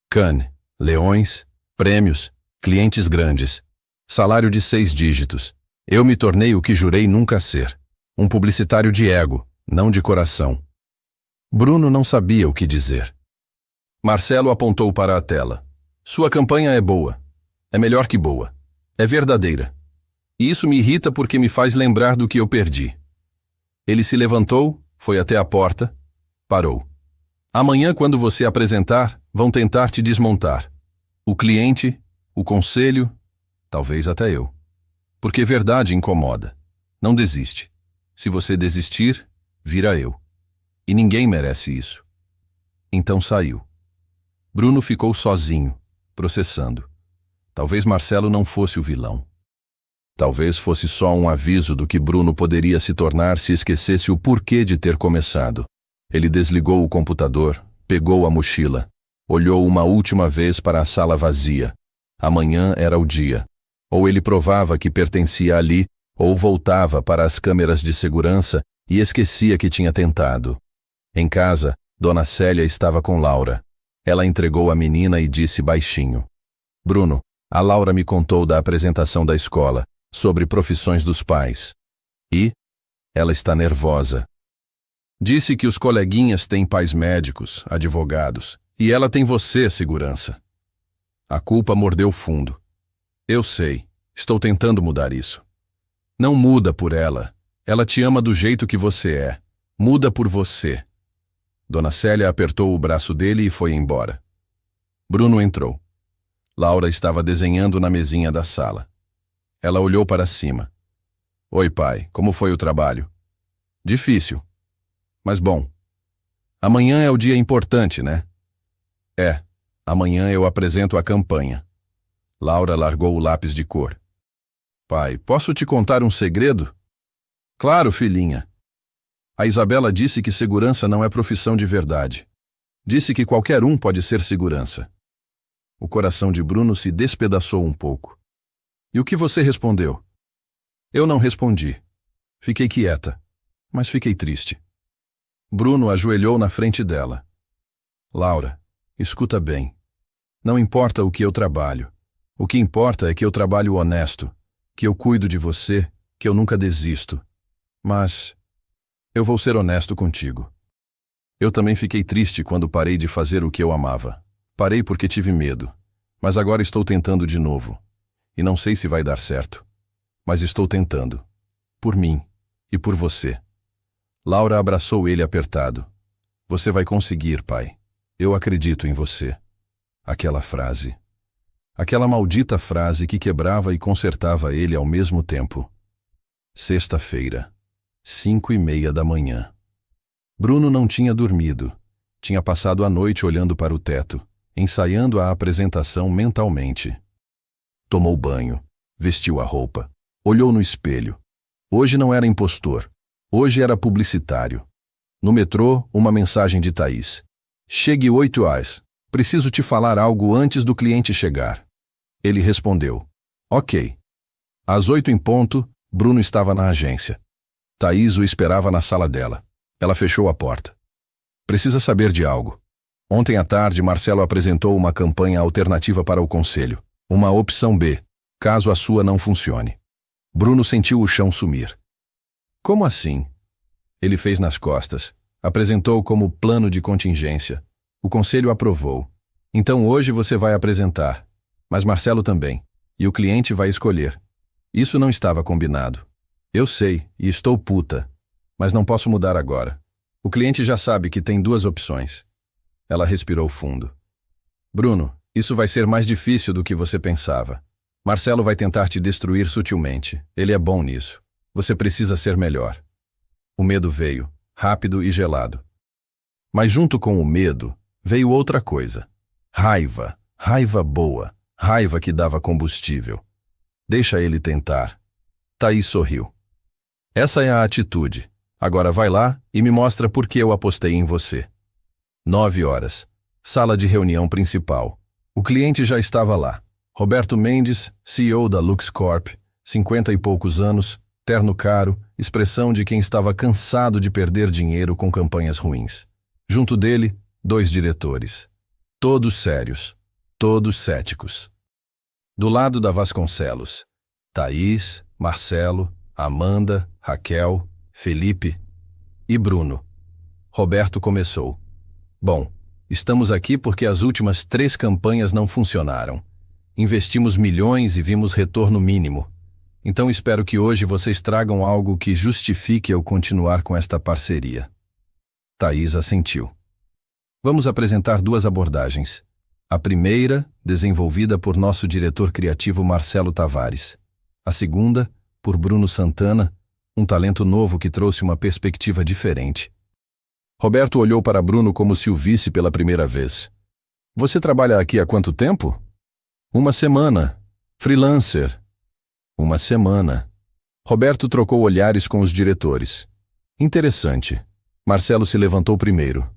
Cannes, leões, prêmios, clientes grandes, salário de 6 dígitos. Eu me tornei o que jurei nunca ser. Um publicitário de ego, não de coração. Bruno não sabia o que dizer. Marcelo apontou para a tela. Sua campanha é boa. É melhor que boa. É verdadeira. E isso me irrita porque me faz lembrar do que eu perdi. Ele se levantou, foi até a porta, parou. Amanhã, quando você apresentar, vão tentar te desmontar. O cliente, o conselho, talvez até eu. Porque verdade incomoda. Não desiste. Se você desistir, vira eu. E ninguém merece isso. Então saiu. Bruno ficou sozinho, processando. Talvez Marcelo não fosse o vilão. Talvez fosse só um aviso do que Bruno poderia se tornar se esquecesse o porquê de ter começado. Ele desligou o computador, pegou a mochila, olhou uma última vez para a sala vazia. Amanhã era o dia. Ou ele provava que pertencia ali, ou voltava para as câmeras de segurança e esquecia que tinha tentado. Em casa, Dona Célia estava com Laura. Ela entregou a menina e disse baixinho: Bruno, a Laura me contou da apresentação da escola, sobre profissões dos pais. E ela está nervosa. Disse que os coleguinhas têm pais médicos, advogados, e ela tem você, segurança. A culpa mordeu fundo. Eu sei, estou tentando mudar isso. Não muda por ela. Ela te ama do jeito que você é. Muda por você. Dona Célia apertou o braço dele e foi embora. Bruno entrou. Laura estava desenhando na mesinha da sala. Ela olhou para cima. Oi, pai, como foi o trabalho? Difícil. Mas bom. Amanhã é o dia importante, né? É. Amanhã eu apresento a campanha. Laura largou o lápis de cor. Pai, posso te contar um segredo? Claro, filhinha. A Isabela disse que segurança não é profissão de verdade. Disse que qualquer um pode ser segurança. O coração de Bruno se despedaçou um pouco. E o que você respondeu? Eu não respondi. Fiquei quieta, mas fiquei triste. Bruno ajoelhou na frente dela. Laura, escuta bem. Não importa o que eu trabalho. O que importa é que eu trabalho honesto, que eu cuido de você, que eu nunca desisto. Mas eu vou ser honesto contigo. Eu também fiquei triste quando parei de fazer o que eu amava. Parei porque tive medo, mas agora estou tentando de novo. E não sei se vai dar certo. Mas estou tentando. Por mim e por você. Laura abraçou ele apertado. Você vai conseguir, pai. Eu acredito em você. Aquela frase. Aquela maldita frase que quebrava e consertava ele ao mesmo tempo. Sexta-feira, 5:30 da manhã. Bruno não tinha dormido. Tinha passado a noite olhando para o teto, ensaiando a apresentação mentalmente. Tomou banho, vestiu a roupa, olhou no espelho. Hoje não era impostor, hoje era publicitário. No metrô, uma mensagem de Thaís. Chegue 8 horas, preciso te falar algo antes do cliente chegar. Ele respondeu, ok. Às 8 em ponto, Bruno estava na agência. Thaís o esperava na sala dela. Ela fechou a porta. Precisa saber de algo. Ontem à tarde, Marcelo apresentou uma campanha alternativa para o conselho. Uma opção B, caso a sua não funcione. Bruno sentiu o chão sumir. Como assim? Ele fez nas costas. Apresentou como plano de contingência. O conselho aprovou. Então hoje você vai apresentar. Mas Marcelo também. E o cliente vai escolher. Isso não estava combinado. Eu sei, e estou puta. Mas não posso mudar agora. O cliente já sabe que tem 2 opções. Ela respirou fundo. Bruno, isso vai ser mais difícil do que você pensava. Marcelo vai tentar te destruir sutilmente. Ele é bom nisso. Você precisa ser melhor. O medo veio, rápido e gelado. Mas junto com o medo, veio outra coisa. Raiva. Raiva boa. Raiva que dava combustível. Deixa ele tentar. Thaís sorriu. Essa é a atitude. Agora vai lá e me mostra por que eu apostei em você. 9 horas. Sala de reunião principal. O cliente já estava lá. Roberto Mendes, CEO da LuxCorp, 50 e poucos anos, terno caro, expressão de quem estava cansado de perder dinheiro com campanhas ruins. Junto dele, 2 diretores. Todos sérios, todos céticos. Do lado da Vasconcelos, Thaís, Marcelo, Amanda, Raquel, Felipe e Bruno. Roberto começou. Bom, estamos aqui porque as últimas 3 campanhas não funcionaram. Investimos milhões e vimos retorno mínimo. Então espero que hoje vocês tragam algo que justifique eu continuar com esta parceria. Thaís assentiu. Vamos apresentar 2 abordagens. A primeira, desenvolvida por nosso diretor criativo Marcelo Tavares. A segunda, por Bruno Santana, um talento novo que trouxe uma perspectiva diferente. Roberto olhou para Bruno como se o visse pela primeira vez. Você trabalha aqui há quanto tempo? 1 semana. Freelancer. 1 semana. Roberto trocou olhares com os diretores. Interessante. Marcelo se levantou primeiro.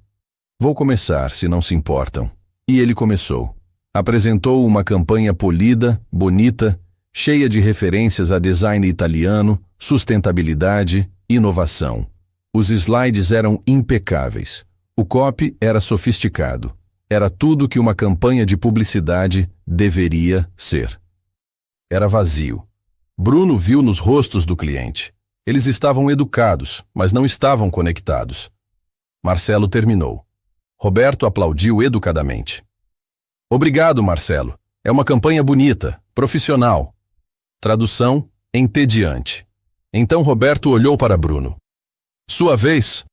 Vou começar, se não se importam. E ele começou. Apresentou uma campanha polida, bonita, cheia de referências a design italiano, sustentabilidade, inovação. Os slides eram impecáveis. O copy era sofisticado. Era tudo que uma campanha de publicidade deveria ser. Era vazio. Bruno viu nos rostos do cliente. Eles estavam educados, mas não estavam conectados. Marcelo terminou. Roberto aplaudiu educadamente. Obrigado, Marcelo. É uma campanha bonita, profissional. Tradução, entediante. Então Roberto olhou para Bruno. Sua vez.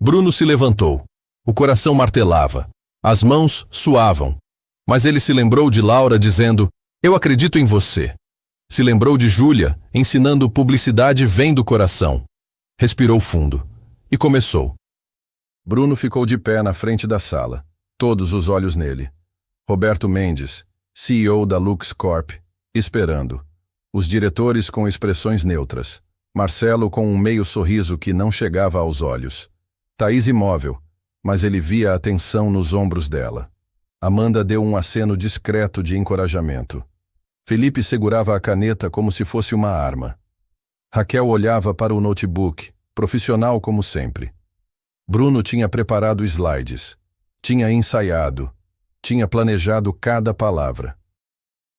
Bruno se levantou. O coração martelava. As mãos suavam. Mas ele se lembrou de Laura dizendo, eu acredito em você. Se lembrou de Júlia, ensinando publicidade vem do coração. Respirou fundo. E começou. Bruno ficou de pé na frente da sala, todos os olhos nele. Roberto Mendes, CEO da LuxCorp, esperando. Os diretores com expressões neutras. Marcelo com um meio sorriso que não chegava aos olhos. Thaís imóvel, mas ele via a tensão nos ombros dela. Amanda deu um aceno discreto de encorajamento. Felipe segurava a caneta como se fosse uma arma. Raquel olhava para o notebook, profissional como sempre. Bruno tinha preparado slides, tinha ensaiado, tinha planejado cada palavra.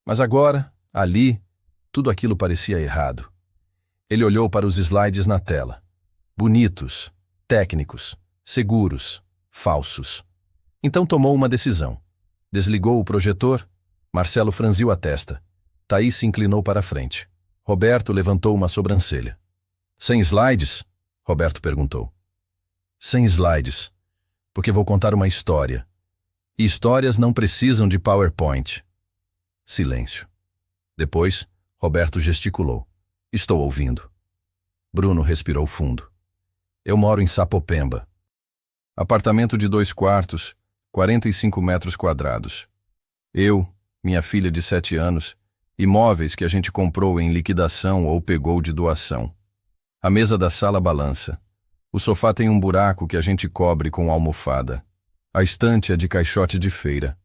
Mas agora, ali, tudo aquilo parecia errado. Ele olhou para os slides na tela. Bonitos, técnicos, seguros, falsos. Então tomou uma decisão. Desligou o projetor. Marcelo franziu a testa. Thaís se inclinou para a frente. Roberto levantou uma sobrancelha. Sem slides? Roberto perguntou. Sem slides, porque vou contar uma história. E histórias não precisam de PowerPoint. Silêncio. Depois, Roberto gesticulou. Estou ouvindo. Bruno respirou fundo. Eu moro em Sapopemba. Apartamento de 2 quartos, 45 metros quadrados. Eu, minha filha de 7 anos, imóveis que a gente comprou em liquidação ou pegou de doação. A mesa da sala balança. O sofá tem um buraco que a gente cobre com almofada. A estante é de caixote de feira.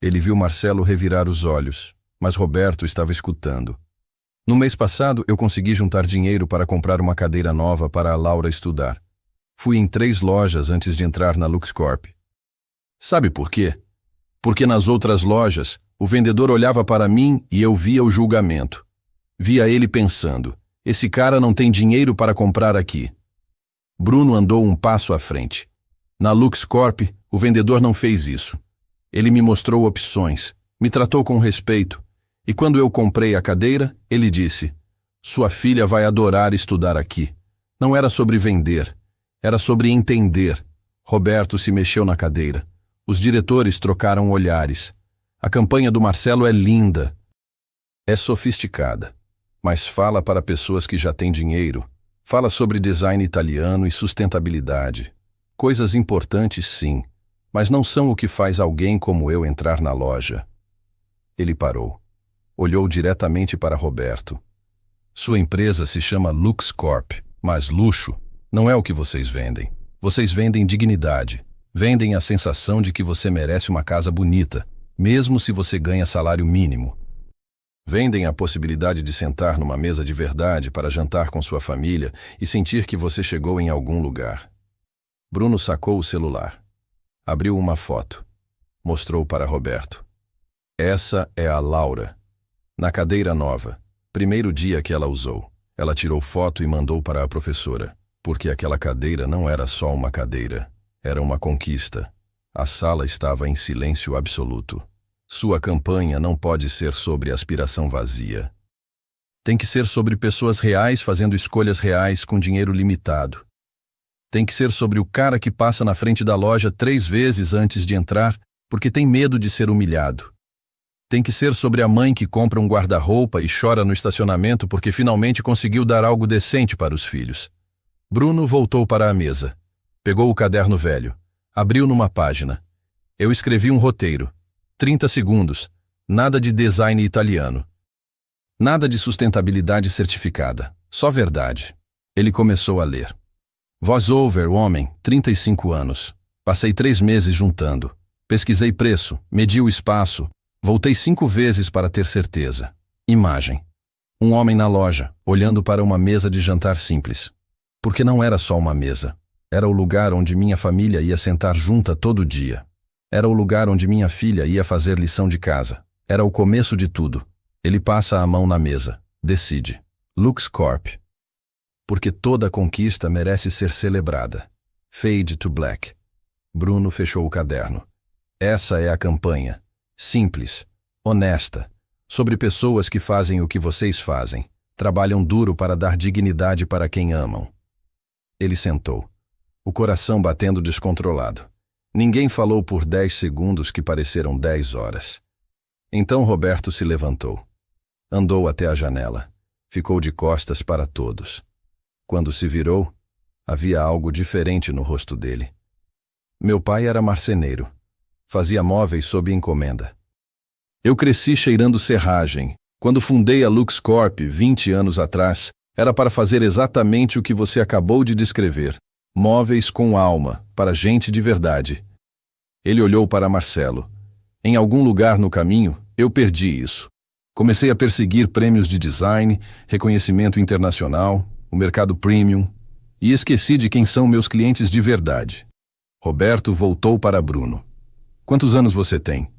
Ele viu Marcelo revirar os olhos, mas Roberto estava escutando. No mês passado, eu consegui juntar dinheiro para comprar uma cadeira nova para a Laura estudar. Fui em 3 lojas antes de entrar na LuxCorp. Sabe por quê? Porque nas outras lojas, o vendedor olhava para mim e eu via o julgamento. Via ele pensando, esse cara não tem dinheiro para comprar aqui. Bruno andou um passo à frente. Na LuxCorp, o vendedor não fez isso. Ele me mostrou opções, me tratou com respeito, e quando eu comprei a cadeira, ele disse, sua filha vai adorar estudar aqui. Não era sobre vender, era sobre entender. Roberto se mexeu na cadeira. Os diretores trocaram olhares. A campanha do Marcelo é linda. É sofisticada, mas fala para pessoas que já têm dinheiro. Fala sobre design italiano e sustentabilidade. Coisas importantes, sim, mas não são o que faz alguém como eu entrar na loja. Ele parou. Olhou diretamente para Roberto. Sua empresa se chama LuxCorp, mas luxo não é o que vocês vendem. Vocês vendem dignidade. Vendem a sensação de que você merece uma casa bonita, mesmo se você ganha salário mínimo. Vendem a possibilidade de sentar numa mesa de verdade para jantar com sua família e sentir que você chegou em algum lugar. Bruno sacou o celular. Abriu uma foto. Mostrou para Roberto. Essa é a Laura. Na cadeira nova. Primeiro dia que ela usou. Ela tirou foto e mandou para a professora, porque aquela cadeira não era só uma cadeira. Era uma conquista. A sala estava em silêncio absoluto. Sua campanha não pode ser sobre aspiração vazia. Tem que ser sobre pessoas reais fazendo escolhas reais com dinheiro limitado. Tem que ser sobre o cara que passa na frente da loja 3 vezes antes de entrar porque tem medo de ser humilhado. Tem que ser sobre a mãe que compra um guarda-roupa e chora no estacionamento porque finalmente conseguiu dar algo decente para os filhos. Bruno voltou para a mesa. Pegou o caderno velho. Abriu numa página. Eu escrevi um roteiro. 30 segundos. Nada de design italiano. Nada de sustentabilidade certificada. Só verdade. Ele começou a ler. Voice-over, homem, 35 anos. Passei 3 meses juntando. Pesquisei preço, medi o espaço. Voltei 5 vezes para ter certeza. Imagem. Um homem na loja, olhando para uma mesa de jantar simples. Porque não era só uma mesa. Era o lugar onde minha família ia sentar junta todo dia. Era o lugar onde minha filha ia fazer lição de casa. Era o começo de tudo. Ele passa a mão na mesa. Decide. LuxCorp. Porque toda conquista merece ser celebrada. Fade to Black. Bruno fechou o caderno. Essa é a campanha. Simples, honesta, sobre pessoas que fazem o que vocês fazem, trabalham duro para dar dignidade para quem amam. Ele sentou, o coração batendo descontrolado. Ninguém falou por 10 segundos que pareceram 10 horas. Então Roberto se levantou. Andou até a janela. Ficou de costas para todos. Quando se virou, havia algo diferente no rosto dele. Meu pai era marceneiro. Fazia móveis sob encomenda. Eu cresci cheirando serragem. Quando fundei a LuxCorp 20 anos atrás, era para fazer exatamente o que você acabou de descrever. Móveis com alma, para gente de verdade. Ele olhou para Marcelo. Em algum lugar no caminho, eu perdi isso. Comecei a perseguir prêmios de design, reconhecimento internacional, o mercado premium, e esqueci de quem são meus clientes de verdade. Roberto voltou para Bruno. Quantos anos você tem?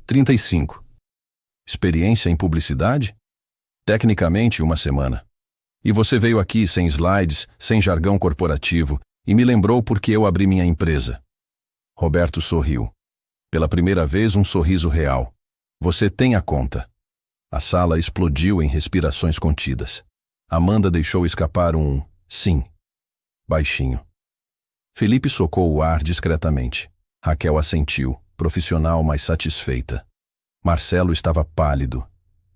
35. Experiência em publicidade? Tecnicamente, 1 semana. E você veio aqui sem slides, sem jargão corporativo, e me lembrou porque eu abri minha empresa. Roberto sorriu. Pela primeira vez, um sorriso real. Você tem a conta. A sala explodiu em respirações contidas. Amanda deixou escapar um sim, baixinho. Felipe socou o ar discretamente. Raquel assentiu, profissional mas satisfeita. Marcelo estava pálido.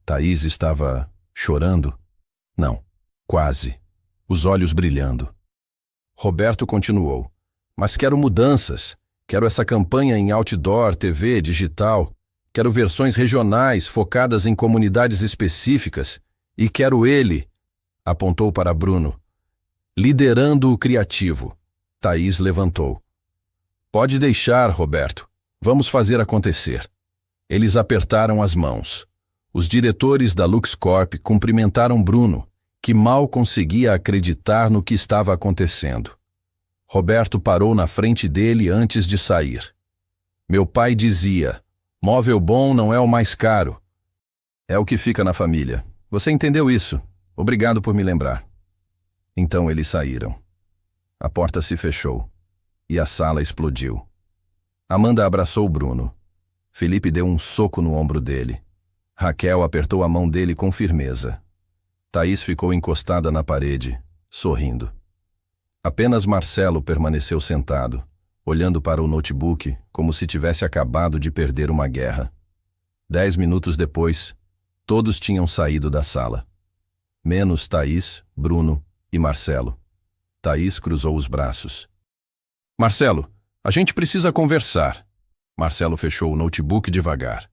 Thaís estava chorando? Não, quase. Os olhos brilhando. Roberto continuou. Mas quero mudanças. Quero essa campanha em outdoor, TV, digital. Quero versões regionais, focadas em comunidades específicas. E quero ele, apontou para Bruno, liderando o criativo. Thaís levantou. Pode deixar, Roberto. Vamos fazer acontecer. Eles apertaram as mãos. Os diretores da LuxCorp cumprimentaram Bruno, que mal conseguia acreditar no que estava acontecendo. Roberto parou na frente dele antes de sair. Meu pai dizia, móvel bom não é o mais caro. É o que fica na família. Você entendeu isso? Obrigado por me lembrar. Então eles saíram. A porta se fechou. E a sala explodiu. Amanda abraçou Bruno. Felipe deu um soco no ombro dele. Raquel apertou a mão dele com firmeza. Thaís ficou encostada na parede, sorrindo. Apenas Marcelo permaneceu sentado, olhando para o notebook como se tivesse acabado de perder uma guerra. 10 minutos depois, Todos tinham saído da sala. Menos Thaís, Bruno e Marcelo. Thaís cruzou os braços. Marcelo, a gente precisa conversar. Marcelo fechou o notebook devagar.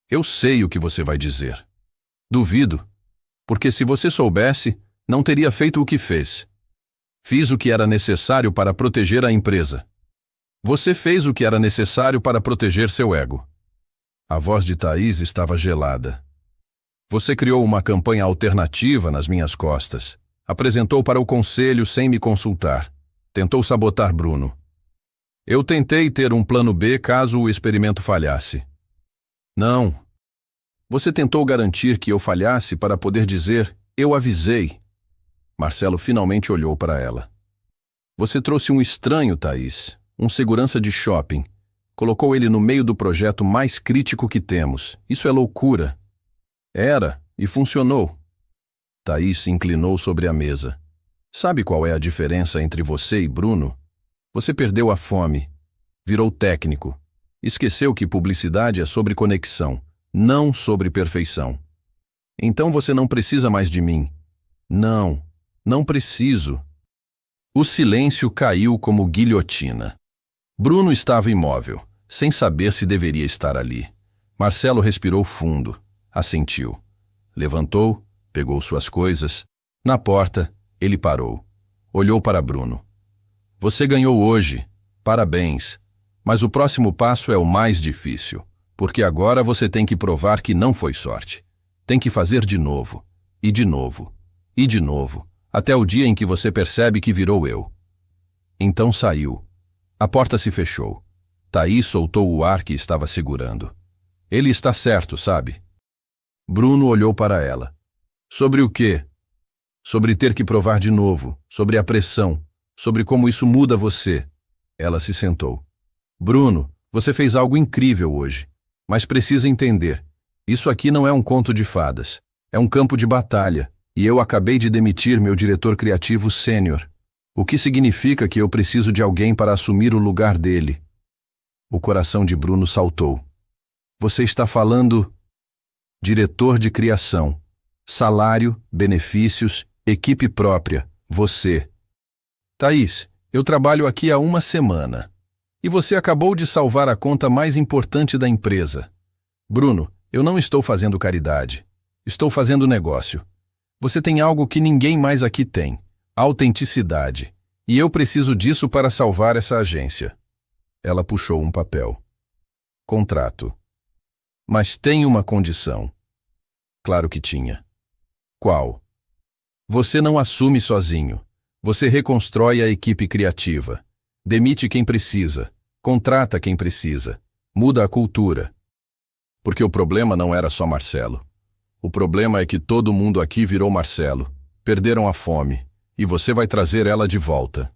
Eu sei o que você vai dizer. Duvido, porque se você soubesse, não teria feito o que fez. Fiz o que era necessário para proteger a empresa. Você fez o que era necessário para proteger seu ego. A voz de Thaís estava gelada. Você criou uma campanha alternativa nas minhas costas. Apresentou para o conselho sem me consultar. Tentou sabotar Bruno. Eu tentei ter um plano B caso o experimento falhasse. Não. Você tentou garantir que eu falhasse para poder dizer, eu avisei. Marcelo finalmente olhou para ela. Você trouxe um estranho, Thaís, um segurança de shopping. Colocou ele no meio do projeto mais crítico que temos. Isso é loucura. Era, e funcionou. Thaís se inclinou sobre a mesa. Sabe qual é a diferença entre você e Bruno? Você perdeu a fome. Virou técnico. Esqueceu que publicidade é sobre conexão, não sobre perfeição. Então você não precisa mais de mim. Não, não preciso. O silêncio caiu como guilhotina. Bruno estava imóvel, sem saber se deveria estar ali. Marcelo respirou fundo, assentiu. Levantou, pegou suas coisas. Na porta, ele parou. Olhou para Bruno. Você ganhou hoje. Parabéns. Mas o próximo passo é o mais difícil, porque agora você tem que provar que não foi sorte. Tem que fazer de novo, e de novo, e de novo, até o dia em que você percebe que virou eu. Então saiu. A porta se fechou. Thaís soltou o ar que estava segurando. Ele está certo, sabe? Bruno olhou para ela. Sobre o quê? Sobre ter que provar de novo, sobre a pressão, sobre como isso muda você. Ela se sentou. Bruno, você fez algo incrível hoje, mas precisa entender. Isso aqui não é um conto de fadas. É um campo de batalha, e eu acabei de demitir meu diretor criativo sênior. O que significa que eu preciso de alguém para assumir o lugar dele. O coração de Bruno saltou. Você está falando... Diretor de criação. Salário, benefícios, equipe própria, você. Thaís, eu trabalho aqui há uma semana. E você acabou de salvar a conta mais importante da empresa. Bruno, eu não estou fazendo caridade. Estou fazendo negócio. Você tem algo que ninguém mais aqui tem. Autenticidade. E eu preciso disso para salvar essa agência. Ela puxou um papel. Contrato. Mas tem uma condição. Claro que tinha. Qual? Você não assume sozinho. Você reconstrói a equipe criativa. Demite quem precisa. Contrata quem precisa. Muda a cultura. Porque o problema não era só Marcelo. O problema é que todo mundo aqui virou Marcelo. Perderam a fome. E você vai trazer ela de volta.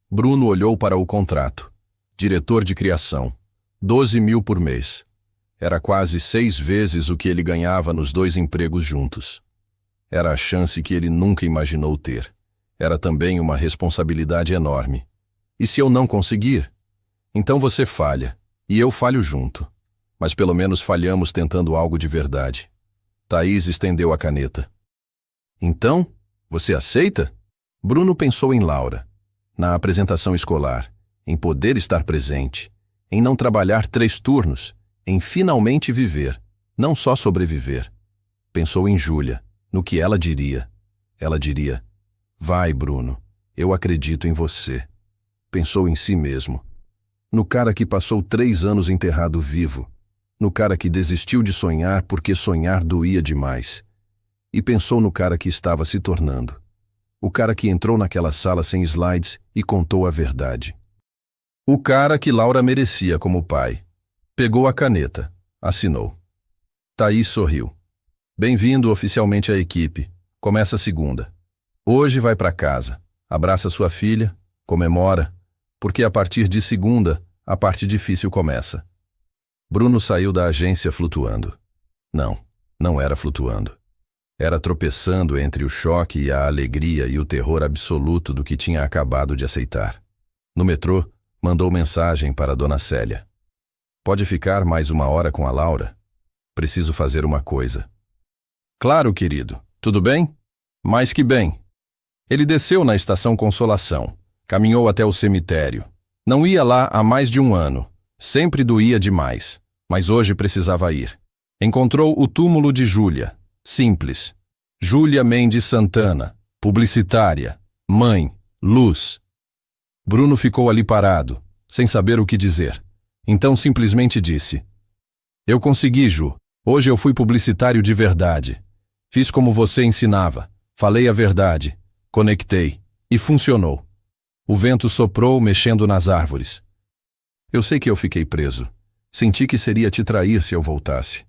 Bruno olhou para o contrato. Diretor de criação. 12 mil por mês. Era quase 6 vezes o que ele ganhava nos 2 empregos juntos. Era a chance que ele nunca imaginou ter. Era também uma responsabilidade enorme. E se eu não conseguir? Então você falha, e eu falho junto. Mas pelo menos falhamos tentando algo de verdade. Thaís estendeu a caneta. Então, você aceita? Bruno pensou em Laura, na apresentação escolar, em poder estar presente, em não trabalhar 3 turnos, em finalmente viver, não só sobreviver. Pensou em Júlia, no que ela diria. Ela diria, vai, Bruno, eu acredito em você. Pensou em si mesmo, no cara que passou 3 anos enterrado vivo, no cara que desistiu de sonhar porque sonhar doía demais. E pensou no cara que estava se tornando. O cara que entrou naquela sala sem slides e contou a verdade. O cara que Laura merecia como pai. Pegou a caneta, assinou. Thaís sorriu. Bem-vindo oficialmente à equipe. Começa a segunda. Hoje vai para casa. Abraça sua filha, comemora, porque a partir de segunda, a parte difícil começa. Bruno saiu da agência flutuando. Não, não era flutuando. Era tropeçando entre o choque e a alegria e o terror absoluto do que tinha acabado de aceitar. No metrô, mandou mensagem para Dona Célia. Pode ficar mais 1 hora com a Laura? Preciso fazer uma coisa. Claro, querido. Tudo bem? Mais que bem. Ele desceu na estação Consolação. Caminhou até o cemitério. Não ia lá há mais de um ano. Sempre doía demais. Mas hoje precisava ir. Encontrou o túmulo de Júlia. Simples. Júlia Mendes Santana. Publicitária. Mãe. Luz. Bruno ficou ali parado, sem saber o que dizer. Então simplesmente disse: Eu consegui, Ju. Hoje eu fui publicitário de verdade. Fiz como você ensinava. Falei a verdade. Conectei. E funcionou. O vento soprou, mexendo nas árvores. Eu sei que eu fiquei preso. Senti que seria te trair se eu voltasse.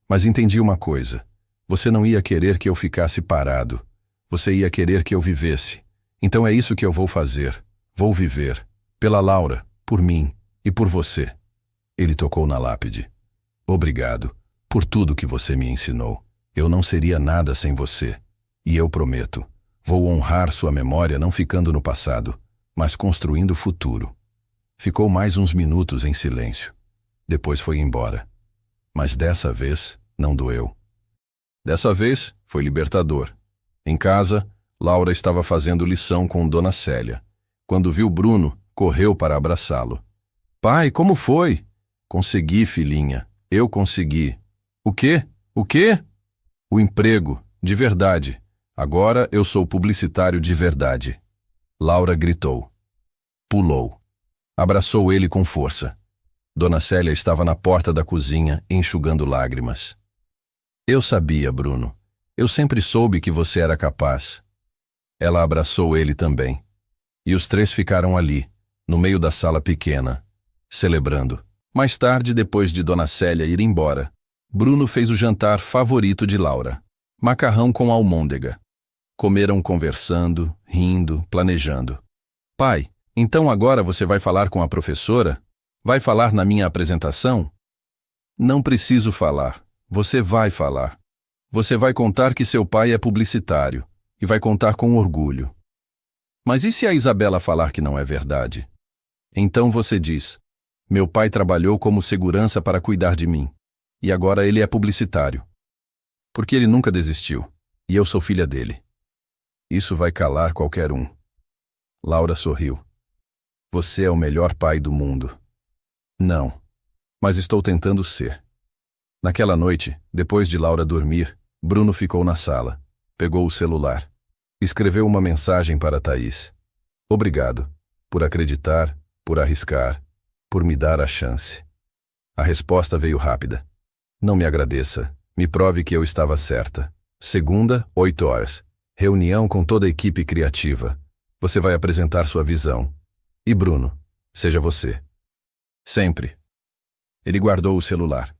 Mas entendi uma coisa. Você não ia querer que eu ficasse parado. Você ia querer que eu vivesse. Então é isso que eu vou fazer. Vou viver. Pela Laura, por mim e por você. Ele tocou na lápide. Obrigado por tudo que você me ensinou. Eu não seria nada sem você. E eu prometo, vou honrar sua memória não ficando no passado, mas construindo o futuro. Ficou mais uns minutos em silêncio. Depois foi embora. Mas dessa vez não doeu. Dessa vez foi libertador. Em casa, Laura estava fazendo lição com Dona Célia. Quando viu Bruno, correu para abraçá-lo. Pai, como foi? Consegui, filhinha. Eu consegui. O quê? O quê? O emprego, de verdade. Agora eu sou publicitário de verdade. Laura gritou. Pulou. Abraçou ele com força. Dona Célia estava na porta da cozinha, enxugando lágrimas. Eu sabia, Bruno. Eu sempre soube que você era capaz. Ela abraçou ele também. E os três ficaram ali, no meio da sala pequena, celebrando. Mais tarde, depois de Dona Célia ir embora, Bruno fez o jantar favorito de Laura. Macarrão com almôndega. Comeram conversando, rindo, planejando. Pai, então agora você vai falar com a professora? Vai falar na minha apresentação? Não preciso falar. Você vai falar. Você vai contar que seu pai é publicitário e vai contar com orgulho. Mas e se a Isabela falar que não é verdade? Então você diz: meu pai trabalhou como segurança para cuidar de mim e agora ele é publicitário. Porque ele nunca desistiu e eu sou filha dele. Isso vai calar qualquer um. Laura sorriu. Você é o melhor pai do mundo. Não, mas estou tentando ser. Naquela noite, depois de Laura dormir, Bruno ficou na sala, pegou o celular, escreveu uma mensagem para Thaís. Obrigado, por acreditar, por arriscar, por me dar a chance. A resposta veio rápida. Não me agradeça, me prove que eu estava certa. Segunda, 8 horas. Reunião com toda a equipe criativa. Você vai apresentar sua visão. E Bruno, seja você. Sempre. Ele guardou o celular.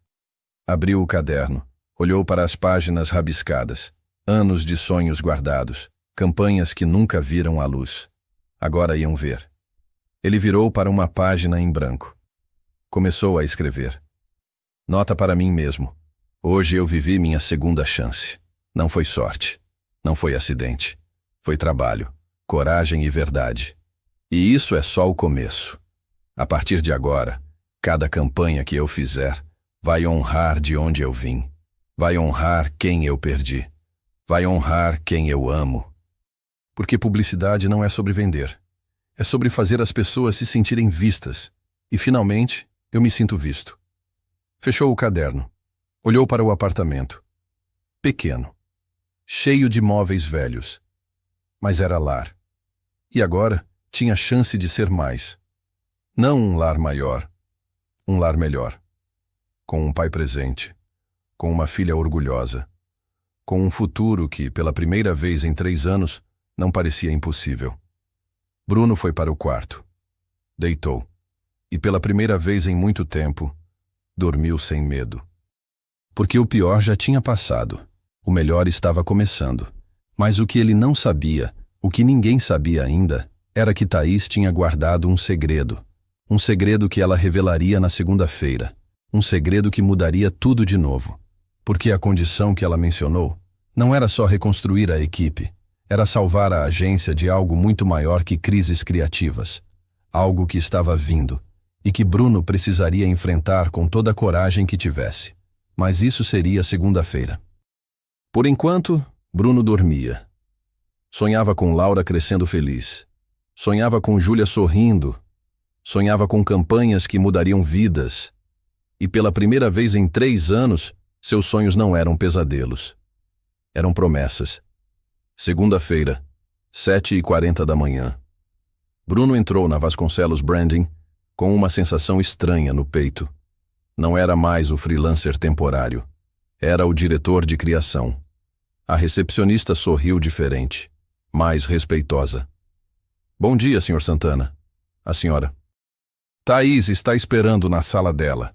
Abriu o caderno. Olhou para as páginas rabiscadas. Anos de sonhos guardados. Campanhas que nunca viram a luz. Agora iam ver. Ele virou para uma página em branco. Começou a escrever. Nota para mim mesmo. Hoje eu vivi minha segunda chance. Não foi sorte. Não foi acidente. Foi trabalho, coragem e verdade. E isso é só o começo. A partir de agora, cada campanha que eu fizer vai honrar de onde eu vim. Vai honrar quem eu perdi. Vai honrar quem eu amo. Porque publicidade não é sobre vender. É sobre fazer as pessoas se sentirem vistas. E, finalmente, eu me sinto visto. Fechou o caderno. Olhou para o apartamento. Pequeno. Cheio de móveis velhos. Mas era lar. E agora tinha chance de ser mais. Não um lar maior. Um lar melhor. Com um pai presente. Com uma filha orgulhosa. Com um futuro que, pela primeira vez em 3 anos, não parecia impossível. Bruno foi para o quarto. Deitou. E pela primeira vez em muito tempo, dormiu sem medo. Porque o pior já tinha passado. O melhor estava começando. Mas o que ele não sabia, o que ninguém sabia ainda, era que Thaís tinha guardado um segredo. Um segredo que ela revelaria na segunda-feira. Um segredo que mudaria tudo de novo. Porque a condição que ela mencionou não era só reconstruir a equipe. Era salvar a agência de algo muito maior que crises criativas. Algo que estava vindo. E que Bruno precisaria enfrentar com toda a coragem que tivesse. Mas isso seria segunda-feira. Por enquanto, Bruno dormia. Sonhava com Laura crescendo feliz. Sonhava com Júlia sorrindo. Sonhava com campanhas que mudariam vidas. E pela primeira vez em 3 anos, seus sonhos não eram pesadelos. Eram promessas. Segunda-feira, 7h40 da manhã. Bruno entrou na Vasconcelos Branding com uma sensação estranha no peito. Não era mais o freelancer temporário. Era o diretor de criação. A recepcionista sorriu diferente, mais respeitosa. Bom dia, Sr. Santana. A senhora. Thaís está esperando na sala dela.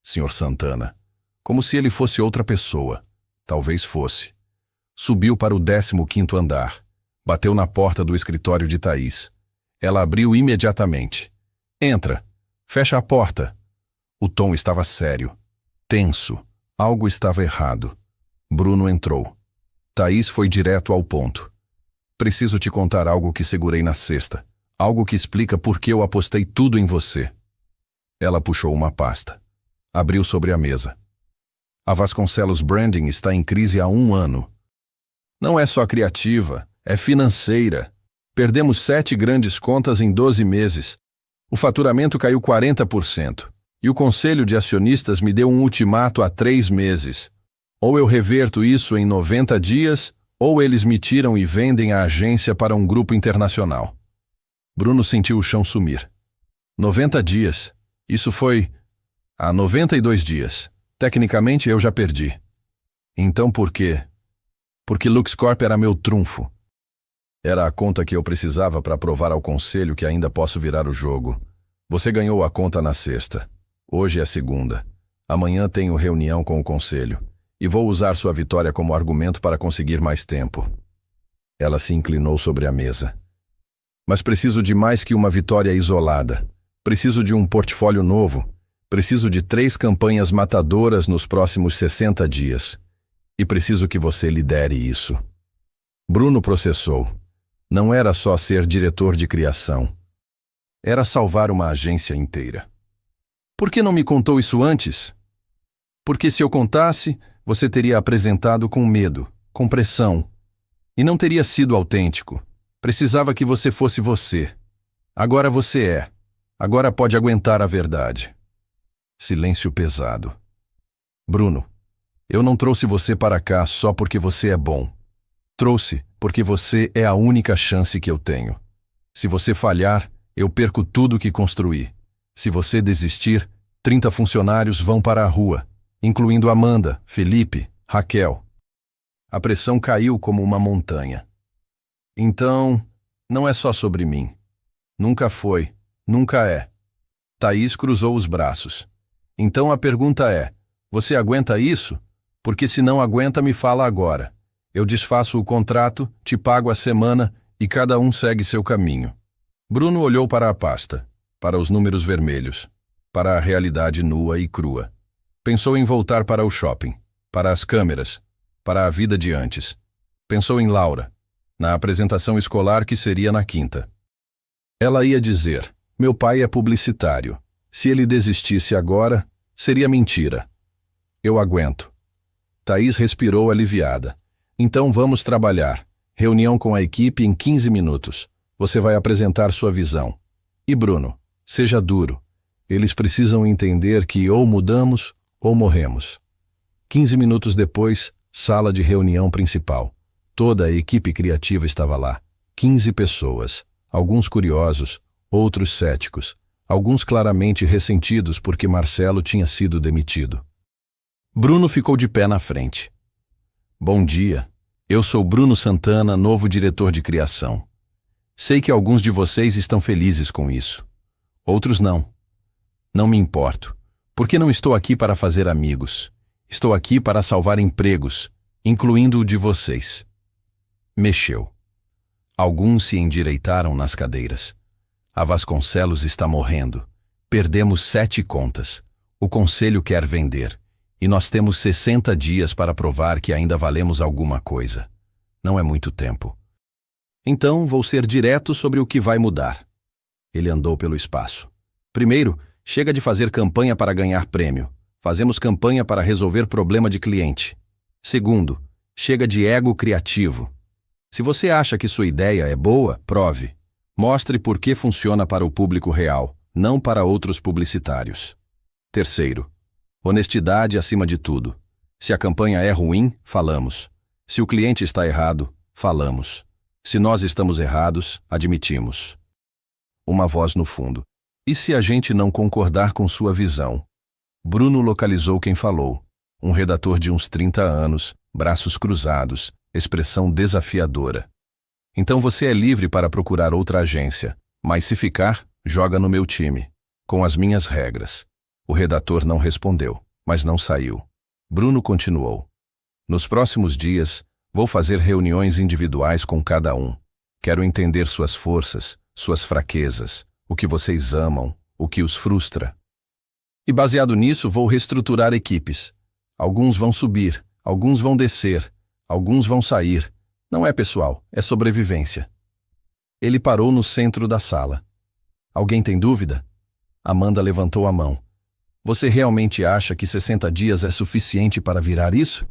Sr. Santana. Como se ele fosse outra pessoa. Talvez fosse. Subiu para o 15º andar. Bateu na porta do escritório de Thaís. Ela abriu imediatamente. Entra. Fecha a porta. O tom estava sério. Tenso. Algo estava errado. Bruno entrou. Thaís foi direto ao ponto. Preciso te contar algo que segurei na cesta. Algo que explica por que eu apostei tudo em você. Ela puxou uma pasta. Abriu sobre a mesa. A Vasconcelos Branding está em crise há 1 ano. Não é só criativa, é financeira. Perdemos 7 grandes contas em 12 meses. O faturamento caiu 40%. E o conselho de acionistas me deu um ultimato há 3 meses. Ou eu reverto isso em 90 dias, ou eles me tiram e vendem a agência para um grupo internacional. Bruno sentiu o chão sumir. 90 dias. Isso foi há 92 dias. Tecnicamente eu já perdi. Então por quê? Porque LuxCorp era meu trunfo. Era a conta que eu precisava para provar ao conselho que ainda posso virar o jogo. Você ganhou a conta na sexta. Hoje é segunda. Amanhã tenho reunião com o conselho. E vou usar sua vitória como argumento para conseguir mais tempo. Ela se inclinou sobre a mesa. Mas preciso de mais que uma vitória isolada. Preciso de um portfólio novo. Preciso de 3 campanhas matadoras nos próximos 60 dias. E preciso que você lidere isso. Bruno processou. Não era só ser diretor de criação. Era salvar uma agência inteira. Por que não me contou isso antes? Porque se eu contasse, você teria apresentado com medo, com pressão. E não teria sido autêntico. Precisava que você fosse você. Agora você é. Agora pode aguentar a verdade. Silêncio pesado. Bruno, eu não trouxe você para cá só porque você é bom. Trouxe porque você é a única chance que eu tenho. Se você falhar, eu perco tudo que construí. Se você desistir, 30 funcionários vão para a rua, incluindo Amanda, Felipe, Raquel. A pressão caiu como uma montanha. Então, não é só sobre mim. Nunca foi, nunca é. Thaís cruzou os braços. Então a pergunta é, você aguenta isso? Porque se não aguenta, me fala agora. Eu desfaço o contrato, te pago a semana e cada um segue seu caminho. Bruno olhou para a pasta, para os números vermelhos, para a realidade nua e crua. Pensou em voltar para o shopping, para as câmeras, para a vida de antes. Pensou em Laura, na apresentação escolar que seria na quinta. Ela ia dizer, meu pai é publicitário. Se ele desistisse agora, seria mentira. Eu aguento. Thaís respirou aliviada. Então vamos trabalhar. Reunião com a equipe em 15 minutos. Você vai apresentar sua visão. E Bruno, seja duro. Eles precisam entender que ou mudamos ou morremos. 15 minutos depois, sala de reunião principal. Toda a equipe criativa estava lá. 15 pessoas. Alguns curiosos, outros céticos. Alguns claramente ressentidos porque Marcelo tinha sido demitido. Bruno ficou de pé na frente. Bom dia, eu sou Bruno Santana, novo diretor de criação. Sei que alguns de vocês estão felizes com isso. Outros não. Não me importo, porque não estou aqui para fazer amigos. Estou aqui para salvar empregos, incluindo o de vocês. Mexeu. Alguns se endireitaram nas cadeiras. A Vasconcelos está morrendo. Perdemos 7 contas. O conselho quer vender. E nós temos 60 dias para provar que ainda valemos alguma coisa. Não é muito tempo. Então vou ser direto sobre o que vai mudar. Ele andou pelo espaço. Primeiro, chega de fazer campanha para ganhar prêmio. Fazemos campanha para resolver problema de cliente. Segundo, Chega de ego criativo. Se você acha que sua ideia é boa, prove. Mostre por que funciona para o público real, não para outros publicitários. Terceiro, honestidade acima de tudo. Se a campanha é ruim, falamos. Se o cliente está errado, falamos. Se nós estamos errados, admitimos. Uma voz no fundo. E se a gente não concordar com sua visão? Bruno localizou quem falou. Um redator de uns 30 anos, braços cruzados, expressão desafiadora. Então você é livre para procurar outra agência, mas se ficar, joga no meu time, com as minhas regras. O redator não respondeu, mas não saiu. Bruno continuou. Nos próximos dias, vou fazer reuniões individuais com cada um. Quero entender suas forças, suas fraquezas, o que vocês amam, o que os frustra. E baseado nisso, vou reestruturar equipes. Alguns vão subir, alguns vão descer, alguns vão sair. Não é pessoal, é sobrevivência. Ele parou no centro da sala. Alguém tem dúvida? Amanda levantou a mão. Você realmente acha que 60 dias é suficiente para virar isso?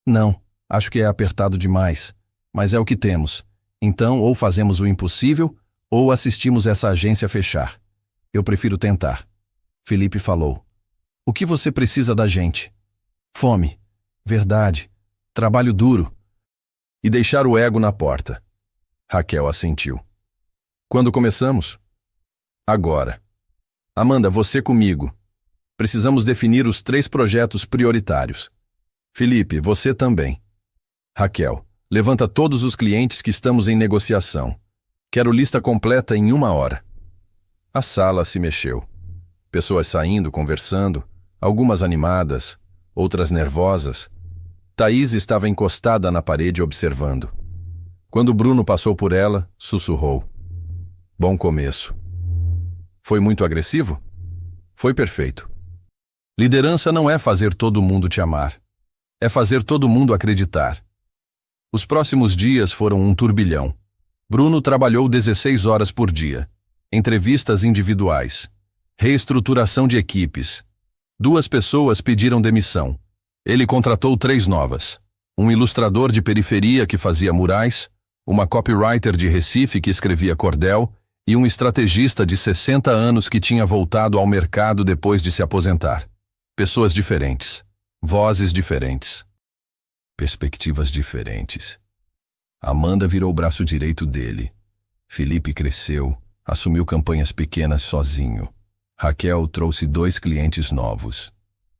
Não, acho que é apertado demais. Mas é o que temos. Então, ou fazemos o impossível, ou assistimos essa agência fechar. Eu prefiro tentar. Felipe falou. O que você precisa da gente? Fome, verdade, trabalho duro. E deixar o ego na porta. Raquel assentiu. Quando começamos? Agora. Amanda, você comigo. Precisamos definir os 3 projetos prioritários. Felipe, você também. Raquel, levanta todos os clientes que estamos em negociação. Quero lista completa em 1 hora. A sala se mexeu. Pessoas saindo, conversando, algumas animadas, outras nervosas. Thaís estava encostada na parede observando. Quando Bruno passou por ela, sussurrou. Bom começo. Foi muito agressivo? Foi perfeito. Liderança não é fazer todo mundo te amar. É fazer todo mundo acreditar. Os próximos dias foram um turbilhão. Bruno trabalhou 16 horas por dia. Entrevistas individuais. Reestruturação de equipes. 2 pessoas pediram demissão. Ele contratou 3 novas. Um ilustrador de periferia que fazia murais, uma copywriter de Recife que escrevia cordel e um estrategista de 60 anos que tinha voltado ao mercado depois de se aposentar. Pessoas diferentes. Vozes diferentes. Perspectivas diferentes. Amanda virou o braço direito dele. Felipe cresceu, assumiu campanhas pequenas sozinho. Raquel trouxe 2 clientes novos.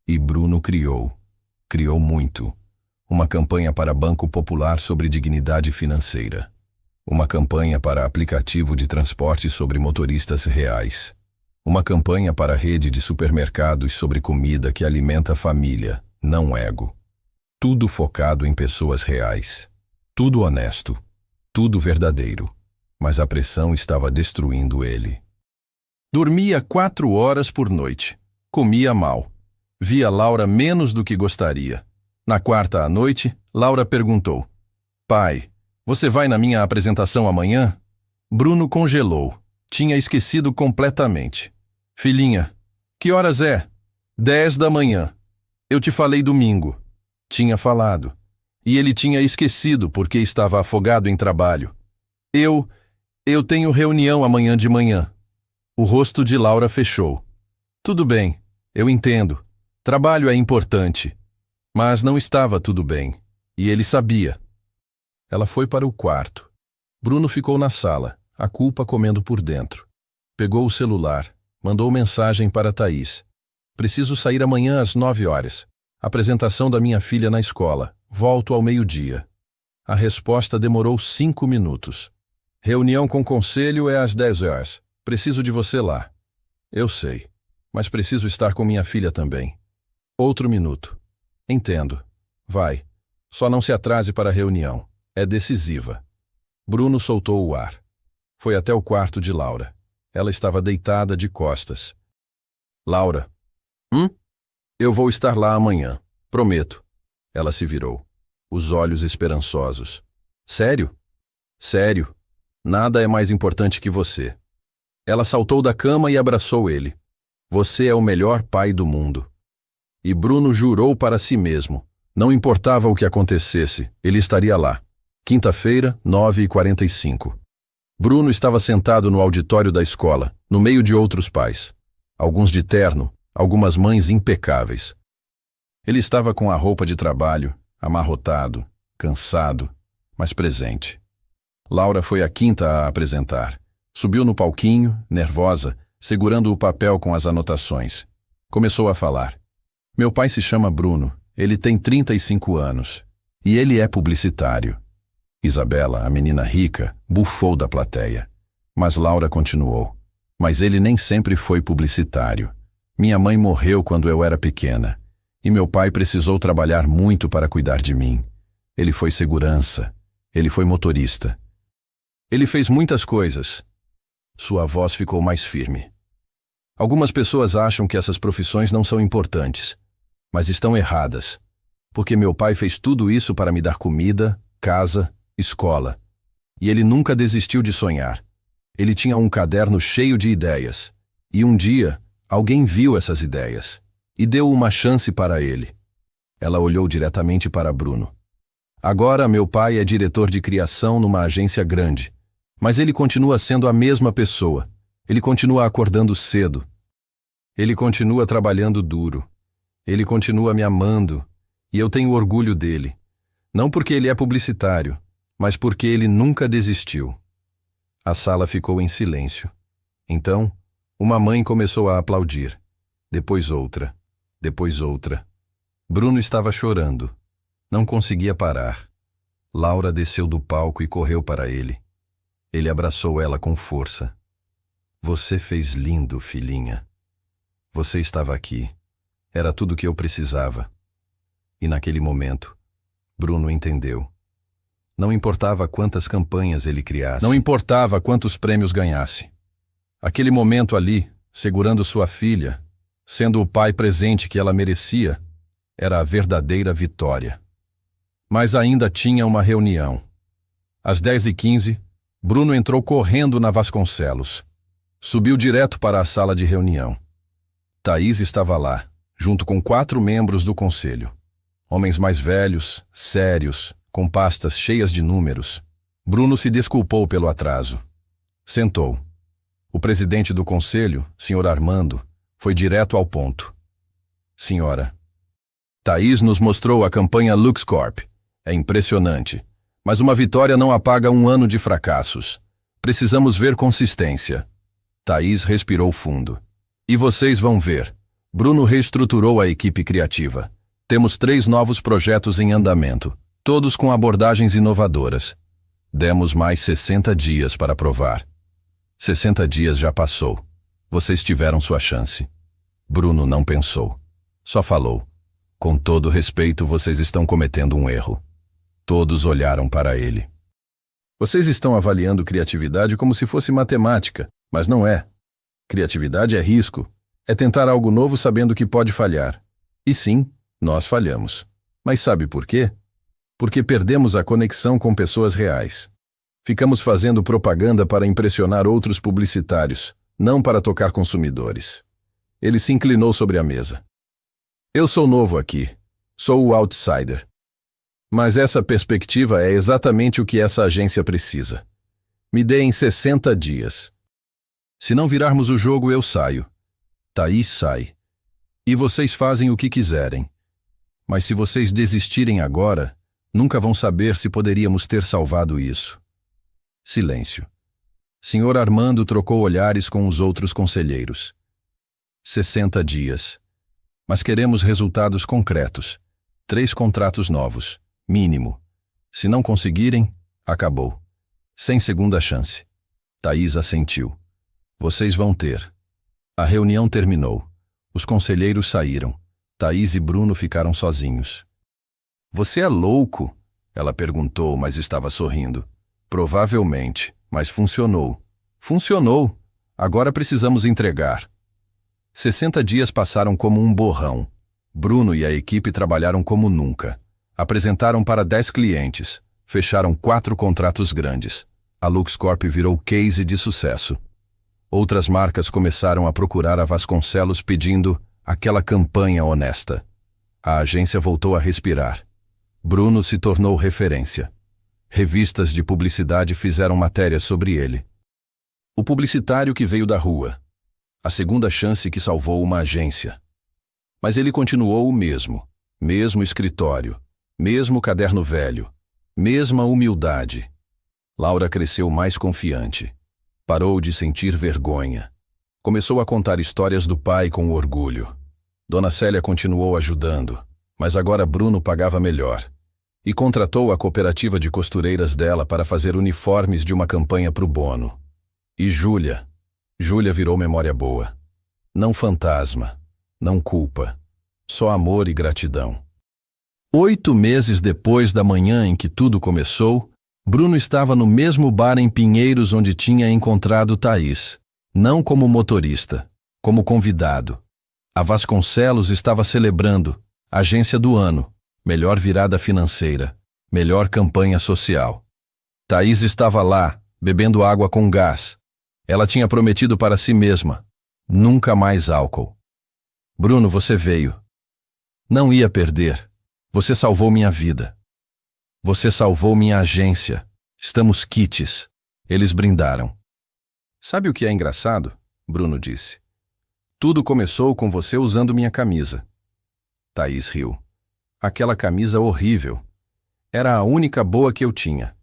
E Bruno criou muito. Uma campanha para Banco Popular sobre dignidade financeira. Uma campanha para aplicativo de transporte sobre motoristas reais. Uma campanha para rede de supermercados sobre comida que alimenta a família, não ego. Tudo focado em pessoas reais. Tudo honesto. Tudo verdadeiro. Mas a pressão estava destruindo ele. Dormia 4 horas por noite. Comia mal. Via Laura menos do que gostaria. Na 4ª à noite, Laura perguntou. Pai, você vai na minha apresentação amanhã? Bruno congelou. Tinha esquecido completamente. Filhinha, que horas é? 10 da manhã. Eu te falei domingo. Tinha falado. E ele tinha esquecido porque estava afogado em trabalho. Eu tenho reunião amanhã de manhã. O rosto de Laura fechou. Tudo bem, eu entendo. Trabalho é importante. Mas não estava tudo bem. E ele sabia. Ela foi para o quarto. Bruno ficou na sala, a culpa comendo por dentro. Pegou o celular, mandou mensagem para Thaís. Preciso sair amanhã às 9 horas. Apresentação da minha filha na escola. Volto ao meio-dia. A resposta demorou 5 minutos. Reunião com conselho é às 10 horas. Preciso de você lá. Eu sei, mas preciso estar com minha filha também. Outro minuto. Entendo. Vai. Só não se atrase para a reunião. É decisiva. Bruno soltou o ar. Foi até o quarto de Laura. Ela estava deitada de costas. Laura. Eu vou estar lá amanhã. Prometo. Ela se virou. Os olhos esperançosos. Sério? Sério. Nada é mais importante que você. Ela saltou da cama e abraçou ele. Você é o melhor pai do mundo. E Bruno jurou para si mesmo. Não importava o que acontecesse, ele estaria lá. Quinta-feira, 9h45. Bruno estava sentado no auditório da escola, no meio de outros pais. Alguns de terno, algumas mães impecáveis. Ele estava com a roupa de trabalho, amarrotado, cansado, mas presente. Laura foi a quinta a apresentar. Subiu no palquinho, nervosa, segurando o papel com as anotações. Começou a falar. Meu pai se chama Bruno, ele tem 35 anos. E ele é publicitário. Isabela, a menina rica, bufou da plateia. Mas Laura continuou. Mas ele nem sempre foi publicitário. Minha mãe morreu quando eu era pequena. E meu pai precisou trabalhar muito para cuidar de mim. Ele foi segurança. Ele foi motorista. Ele fez muitas coisas. Sua voz ficou mais firme. Algumas pessoas acham que essas profissões não são importantes, mas estão erradas, porque meu pai fez tudo isso para me dar comida, casa, escola. E ele nunca desistiu de sonhar. Ele tinha um caderno cheio de ideias. E um dia, alguém viu essas ideias e deu uma chance para ele. Ela olhou diretamente para Bruno. Agora meu pai é diretor de criação numa agência grande. Mas ele continua sendo a mesma pessoa. Ele continua acordando cedo. Ele continua trabalhando duro. Ele continua me amando. E eu tenho orgulho dele. Não porque ele é publicitário, mas porque ele nunca desistiu. A sala ficou em silêncio. Então, uma mãe começou a aplaudir. Depois outra. Depois outra. Bruno estava chorando. Não conseguia parar. Laura desceu do palco e correu para ele. Ele abraçou ela com força. Você fez lindo, filhinha. Você estava aqui. Era tudo o que eu precisava. E naquele momento, Bruno entendeu. Não importava quantas campanhas ele criasse. Não importava quantos prêmios ganhasse. Aquele momento ali, segurando sua filha, sendo o pai presente que ela merecia, era a verdadeira vitória. Mas ainda tinha uma reunião. Às 10h15, Bruno entrou correndo na Vasconcelos. Subiu direto para a sala de reunião. Thaís estava lá, junto com 4 membros do conselho. Homens mais velhos, sérios, com pastas cheias de números. Bruno se desculpou pelo atraso. Sentou. O presidente do conselho, Sr. Armando, foi direto ao ponto. Senhora, Thaís nos mostrou a campanha LuxCorp. É impressionante. Mas uma vitória não apaga um ano de fracassos. Precisamos ver consistência. Thaís respirou fundo. E vocês vão ver. Bruno reestruturou a equipe criativa. Temos 3 novos projetos em andamento, todos com abordagens inovadoras. Demos mais 60 dias para provar. 60 dias já passou. Vocês tiveram sua chance. Bruno não pensou. Só falou. Com todo respeito, vocês estão cometendo um erro. Todos olharam para ele. Vocês estão avaliando criatividade como se fosse matemática, mas não é. Criatividade é risco. É tentar algo novo sabendo que pode falhar. E sim, nós falhamos. Mas sabe por quê? Porque perdemos a conexão com pessoas reais. Ficamos fazendo propaganda para impressionar outros publicitários, não para tocar consumidores. Ele se inclinou sobre a mesa. Eu sou novo aqui. Sou o outsider. Mas essa perspectiva é exatamente o que essa agência precisa. Me deem 60 dias. Se não virarmos o jogo, eu saio. Thaís sai. E vocês fazem o que quiserem. Mas se vocês desistirem agora, nunca vão saber se poderíamos ter salvado isso. Silêncio. Sr. Armando trocou olhares com os outros conselheiros. 60 dias. Mas queremos resultados concretos. 3 contratos novos. Mínimo. Se não conseguirem, acabou. Sem segunda chance. Thaís assentiu. Vocês vão ter. A reunião terminou. Os conselheiros saíram. Thaís e Bruno ficaram sozinhos. Você é louco? Ela perguntou, mas estava sorrindo. Provavelmente, mas funcionou. Funcionou. Agora precisamos entregar. 60 dias passaram como um borrão. Bruno e a equipe trabalharam como nunca. Apresentaram para 10 clientes. Fecharam 4 contratos grandes. A LuxCorp virou case de sucesso. Outras marcas começaram a procurar a Vasconcelos pedindo aquela campanha honesta. A agência voltou a respirar. Bruno se tornou referência. Revistas de publicidade fizeram matérias sobre ele. O publicitário que veio da rua. A segunda chance que salvou uma agência. Mas ele continuou o mesmo escritório, mesmo caderno velho, mesma humildade. Laura cresceu mais confiante. Parou de sentir vergonha. Começou a contar histórias do pai com orgulho. Dona Célia continuou ajudando, mas agora Bruno pagava melhor. E contratou a cooperativa de costureiras dela para fazer uniformes de uma campanha para o Bono. E Júlia virou memória boa. Não fantasma, não culpa, só amor e gratidão. 8 meses depois da manhã em que tudo começou, Bruno estava no mesmo bar em Pinheiros onde tinha encontrado Thaís, não como motorista, como convidado. A Vasconcelos estava celebrando, agência do ano, melhor virada financeira, melhor campanha social. Thaís estava lá, bebendo água com gás. Ela tinha prometido para si mesma, nunca mais álcool. Bruno, você veio. Não ia perder. Você salvou minha vida. Você salvou minha agência. Estamos quites. Eles brindaram. Sabe o que é engraçado? Bruno disse. Tudo começou com você usando minha camisa. Thaís riu. Aquela camisa horrível. Era a única boa que eu tinha.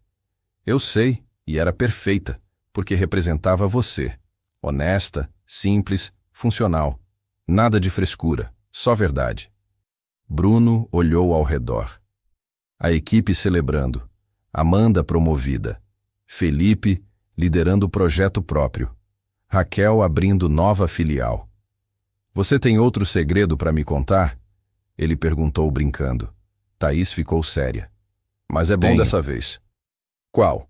Eu sei, e era perfeita, porque representava você. Honesta, simples, funcional. Nada de frescura, só verdade. Bruno olhou ao redor. A equipe celebrando. Amanda promovida. Felipe liderando o projeto próprio. Raquel abrindo nova filial. Você tem outro segredo para me contar? Ele perguntou brincando. Thaís ficou séria. Mas é bom dessa vez. Qual?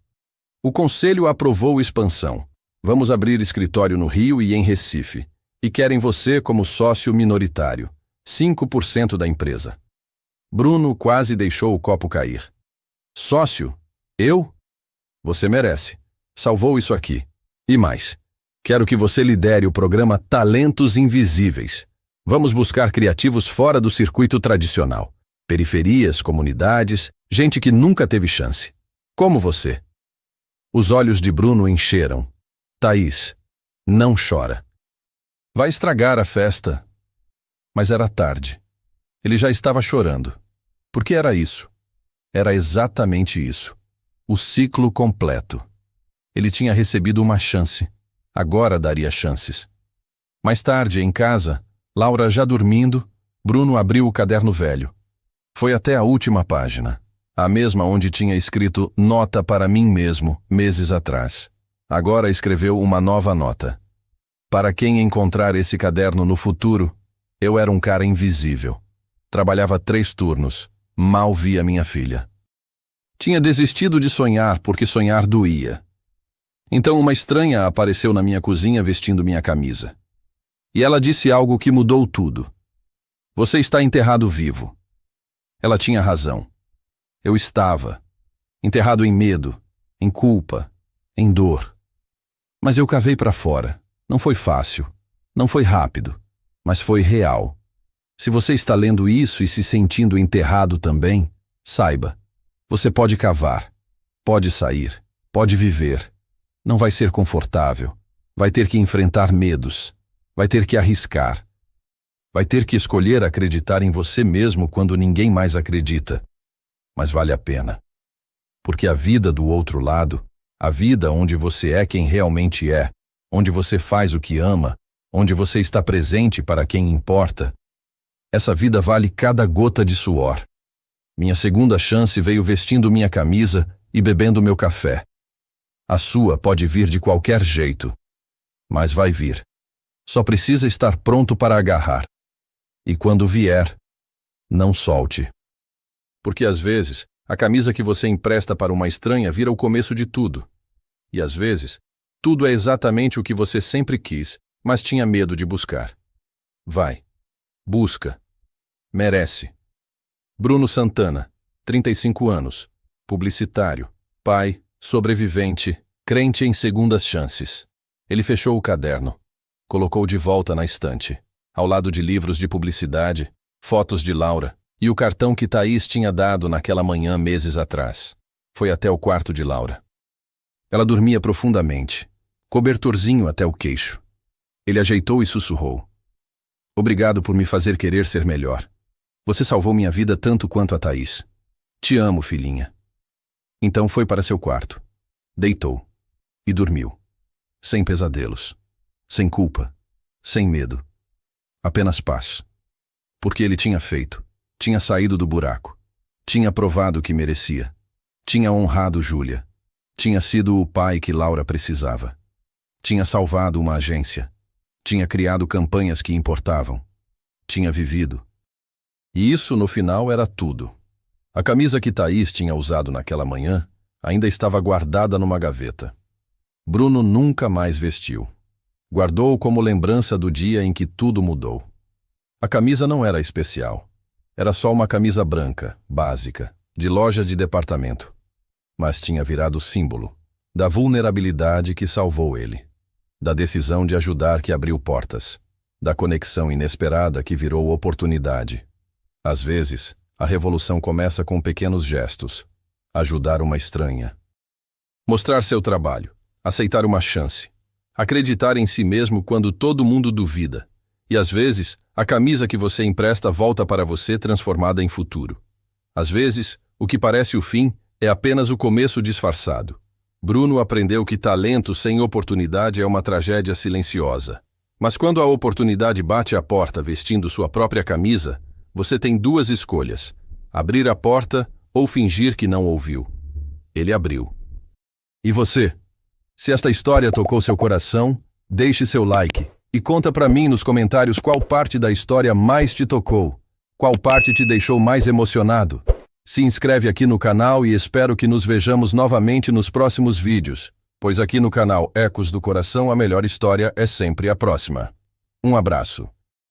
O conselho aprovou expansão. Vamos abrir escritório no Rio e em Recife. E querem você como sócio minoritário. 5% da empresa. Bruno quase deixou o copo cair. Sócio? Eu? Você merece. Salvou isso aqui. E mais. Quero que você lidere o programa Talentos Invisíveis. Vamos buscar criativos fora do circuito tradicional. Periferias, comunidades, gente que nunca teve chance. Como você. Os olhos de Bruno encheram. Thaís, não chora. Vai estragar a festa. Mas era tarde. Ele já estava chorando. Porque era isso. Era exatamente isso. O ciclo completo. Ele tinha recebido uma chance. Agora daria chances. Mais tarde, em casa, Laura já dormindo, Bruno abriu o caderno velho. Foi até a última página, a mesma onde tinha escrito nota para mim mesmo, meses atrás. Agora escreveu uma nova nota. Para quem encontrar esse caderno no futuro, eu era um cara invisível. Trabalhava 3 turnos, mal via minha filha. Tinha desistido de sonhar porque sonhar doía. Então uma estranha apareceu na minha cozinha vestindo minha camisa. E ela disse algo que mudou tudo. Você está enterrado vivo. Ela tinha razão. Eu estava. Enterrado em medo, em culpa, em dor. Mas eu cavei para fora. Não foi fácil. Não foi rápido. Mas foi real. Se você está lendo isso e se sentindo enterrado também, saiba. Você pode cavar. Pode sair. Pode viver. Não vai ser confortável. Vai ter que enfrentar medos. Vai ter que arriscar. Vai ter que escolher acreditar em você mesmo quando ninguém mais acredita. Mas vale a pena. Porque a vida do outro lado, a vida onde você é quem realmente é, onde você faz o que ama, onde você está presente para quem importa, essa vida vale cada gota de suor. Minha segunda chance veio vestindo minha camisa e bebendo meu café. A sua pode vir de qualquer jeito, mas vai vir. Só precisa estar pronto para agarrar. E quando vier, não solte. Porque às vezes, a camisa que você empresta para uma estranha vira o começo de tudo. E às vezes, tudo é exatamente o que você sempre quis, mas tinha medo de buscar. Vai. Busca. Merece. Bruno Santana, 35 anos, publicitário, pai, sobrevivente, crente em segundas chances. Ele fechou o caderno, colocou de volta na estante, ao lado de livros de publicidade, fotos de Laura, E o cartão que Thaís tinha dado naquela manhã meses atrás. Foi até o quarto de Laura. Ela dormia profundamente, cobertorzinho até o queixo. Ele ajeitou e sussurrou. Obrigado por me fazer querer ser melhor. Você salvou minha vida tanto quanto a Thaís. Te amo, filhinha. Então foi para seu quarto. Deitou. E dormiu. Sem pesadelos. Sem culpa. Sem medo. Apenas paz. Porque ele tinha feito. Tinha saído do buraco. Tinha provado o que merecia. Tinha honrado Júlia. Tinha sido o pai que Laura precisava. Tinha salvado uma agência. Tinha criado campanhas que importavam. Tinha vivido. E isso, no final, era tudo. A camisa que Thaís tinha usado naquela manhã ainda estava guardada numa gaveta. Bruno nunca mais vestiu. Guardou como lembrança do dia em que tudo mudou. A camisa não era especial. Era só uma camisa branca, básica, de loja de departamento. Mas tinha virado símbolo da vulnerabilidade que salvou ele, da decisão de ajudar que abriu portas, da conexão inesperada que virou oportunidade. Às vezes, a revolução começa com pequenos gestos. Ajudar uma estranha. Mostrar seu trabalho. Aceitar uma chance. Acreditar em si mesmo quando todo mundo duvida. E às vezes, a camisa que você empresta volta para você transformada em futuro. Às vezes, o que parece o fim é apenas o começo disfarçado. Bruno aprendeu que talento sem oportunidade é uma tragédia silenciosa. Mas quando a oportunidade bate à porta vestindo sua própria camisa, você tem duas escolhas: abrir a porta ou fingir que não ouviu. Ele abriu. E você? Se esta história tocou seu coração, deixe seu like e conta pra mim nos comentários qual parte da história mais te tocou, qual parte te deixou mais emocionado. Se inscreve aqui no canal e espero que nos vejamos novamente nos próximos vídeos, pois aqui no canal Ecos do Coração a melhor história é sempre a próxima. Um abraço.